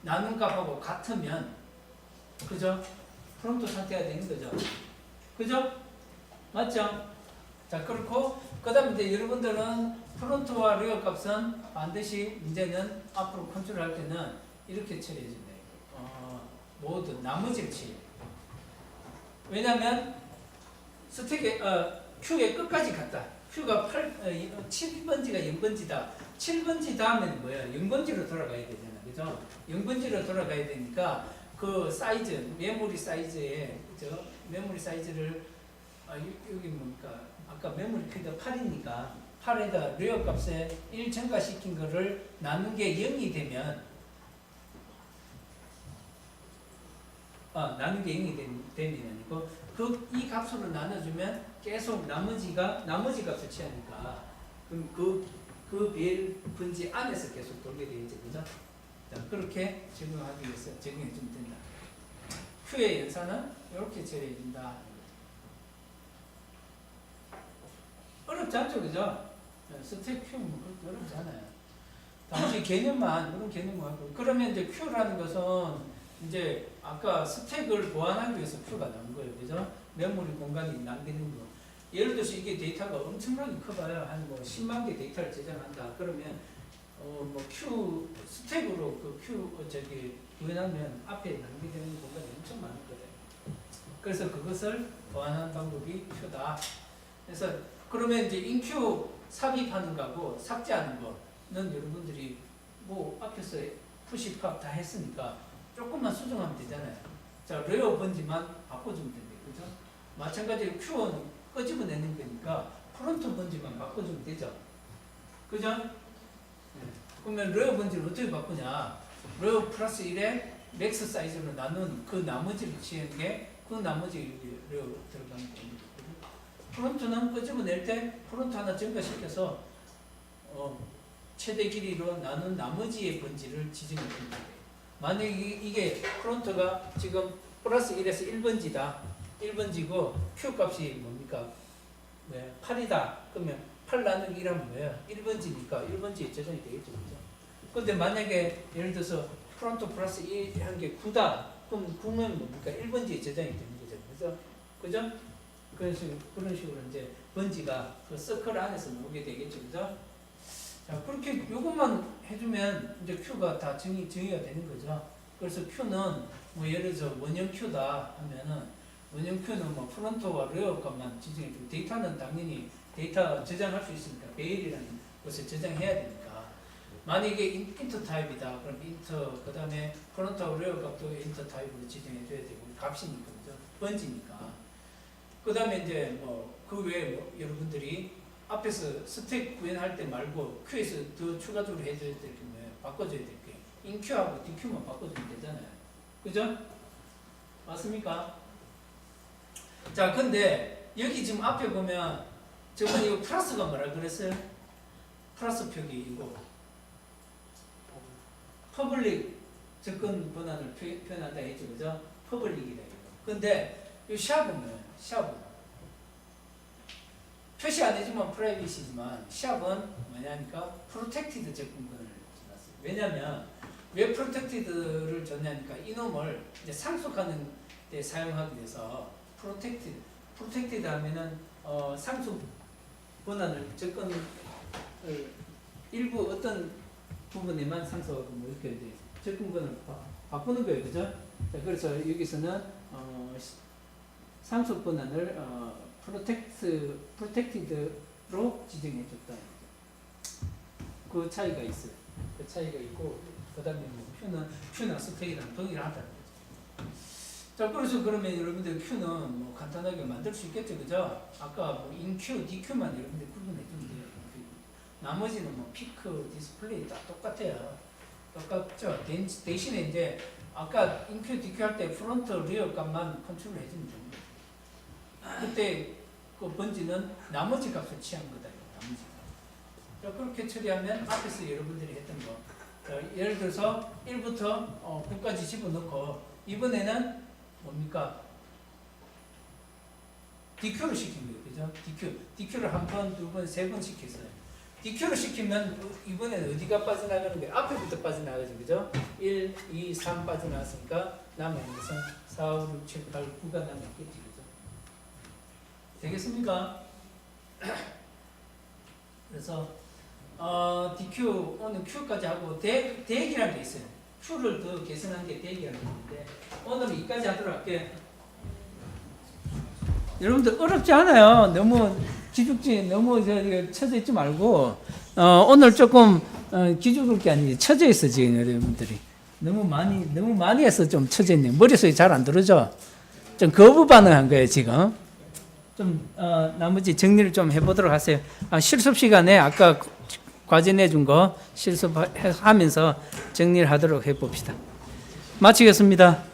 나눈 값하고 같으면 그죠? 프론트 상태가 되는 거죠. 그죠? 맞죠? 자, 그렇고 그 다음에 이제 여러분들은 프론트와 리어 값은 반드시 문제는 앞으로 컨트롤할 때는 이렇게 처리해준다. 모든 나머지를 처리해. 왜냐면 스택에 Q의 끝까지 갔다. Q가 7번지가 0번지다. 7번지 다음에는 뭐야? 0번지로 돌아가야 되잖아. 그죠? 0번지로 돌아가야 되니까 그 사이즈, 메모리 사이즈에 메모리 사이즈를 여기 뭡니까? 아까 메모리 크기가 8이니까 8에다 리어 값에 1 증가시킨 거를 나눈 게 0이 되면 나눈 게 0이 되면 아니고 이 값으로 나눠주면 계속 나머지 값을 취하니까 그럼 그 벨 분지 안에서 계속 돌게 되겠죠. 그죠? 자, 그렇게 적용하기 위해서 적용해 주면 된다. Q의 연산은 이렇게 처리해 준다. 어렵지 않죠, 그죠? 스택 Q 뭐 그렇게 어렵지 않아요. 단지 개념만 그런 개념만 하고 그러면 이제 Q라는 것은 이제 아까 스택을 보완하기 위해서 Q가 나온 거예요, 그죠? 메모리 공간이 낭비는 거. 예를 들어서 이게 데이터가 엄청나게 커봐요. 한 뭐 10만 개 데이터를 저장한다. 그러면 뭐 Q 스택으로 그 Q 구현하면 앞에 낭비되는 공간이 엄청 많을 거예요. 그래서 그것을 보완하는 방법이 Q다. 그래서 그러면 이제 인큐 삽입하는 거하고 삭제하는 거는 여러분들이 뭐 앞에서 푸시팝 다 했으니까 조금만 수정하면 되잖아요. 자, 레어 번지만 바꿔주면 된대요. 그죠? 마찬가지로 Q는 끄집어내는 거니까 프론트 번지만 바꿔주면 되죠. 그죠? 네. 그러면 레어 번지를 어떻게 바꾸냐? 레어 플러스 1에 맥스 사이즈로 나눈 그 나머지를 취한 게 그 나머지 레어 들어가는 겁니다. 프론트는 끄집어낼 때 프론트 하나 증가시켜서 최대 길이로 나눈 나머지의 번지를 지정해 줍니다. 만약에 이게 프론트가 지금 플러스 1에서 1번지다. 1번지고 Q 값이 뭡니까? 8이다. 그러면 8 나누기 1하면 뭐예요? 1번지니까 1번지에 저장이 되겠죠. 그죠? 근데 만약에 예를 들어서 프론트 플러스 1 한 게 9다. 그럼 9면 뭡니까? 1번지에 저장이 되는 거죠. 그죠? 그죠? 그런 식으로 이제 번지가 그 서클 안에서 나오게 되겠죠. 그죠? 자, 그렇게 요것만 해주면 이제 Q가 다 정의가 되는 거죠. 그래서 Q는 뭐 예를 들어서 원형 Q다 하면은 원형 Q는 뭐 프론트와 레어 값만 지정해주고 데이터는 당연히 데이터 저장할 수 있으니까 베일이라는 것을 저장해야 되니까 만약에 인터 타입이다. 그럼 인터 그 다음에 프론트와 레어 값도 인터 타입으로 지정해줘야 되고 값이니까 그죠? 번지니까 그 다음에 이제 뭐 그 외에 뭐 여러분들이 앞에서 스택 구현할 때 말고 Q에서 더 추가적으로 해줘야 될 게 뭐예요? 바꿔줘야 될 게 인Q하고 DQ만 바꿔주면 되잖아요. 그죠? 맞습니까? 자, 근데 여기 지금 앞에 보면 저번에 이거 플러스가 뭐라 그랬어요? 플러스 표기이고 퍼블릭 접근 권한을 표현한다 했죠. 그죠? 퍼블릭이다. 근데 이 샵은 뭐예요? 샵은 표시 안 해주면 프라이빗이지만 샵은 뭐냐니까 프로텍티드 접근권을 줬어요. 왜냐면 왜 프로텍티드를 줬냐니까 이놈을 이제 상속하는 데 사용하기 위해서 프로텍티드 하면은 상속 권한을 접근을 일부 어떤 부분에만 상속하고 뭐 이렇게 이제 접근권을 바꾸는 거예요. 그죠? 자, 그래서 여기서는 상속 권한을 프로텍티드로 지정해 줬다. 그 차이가 있어요. 그 차이가 있고, 그 다음에 뭐 Q나 스택이랑 동일하다는 거죠. 자, 그래서 그러면 여러분들 Q는 뭐 간단하게 만들 수 있겠죠. 그죠? 아까 뭐 인Q, DQ만 여러분들 구분해 주면 돼요. 나머지는 뭐 피크, 디스플레이 다 똑같아요. 똑같죠. 대신에 이제 아까 인큐, 디큐 할 때 프론트, 리어 값만 컨트롤 해주면 됩니다. 그때 그 번지는 나머지 값을 취한 거다. 나머지 값. 자, 그렇게 처리하면 앞에서 여러분들이 했던 거. 자, 예를 들어서 1부터 9까지 집어넣고 이번에는 뭡니까? DQ를 시킨 거예요. 그죠? DQ를 한 번, 두 번, 세 번 시켰어요. DQ를 시키면 이번에는 어디가 빠져나가는 거예요? 앞에부터 빠져나가죠. 그죠? 1, 2, 3 빠져나갔으니까 남아있는 것은 4, 5, 6, 7, 8, 9가 남아있겠지. 그죠? 되겠습니까? 그래서 DQ, 오늘 Q까지 하고 대기라는 게 있어요. Q를 더 개선한 게 대기라는 게 있는데 오늘은 이까지 하도록 할게요. 여러분들 어렵지 않아요. 너무 기죽지 너무 쳐져 있지 말고 오늘 조금 기죽을 게 아니지 쳐져 있어 지금 여러분들이 너무 많이 해서 좀 쳐져 있네. 머릿속에 잘 안 들어져. 좀 거부 반응한 거예요 지금. 좀 나머지 정리를 좀 해보도록 하세요. 실습 시간에 아까 과제 내준 거 실습하면서 정리를 하도록 해봅시다. 마치겠습니다.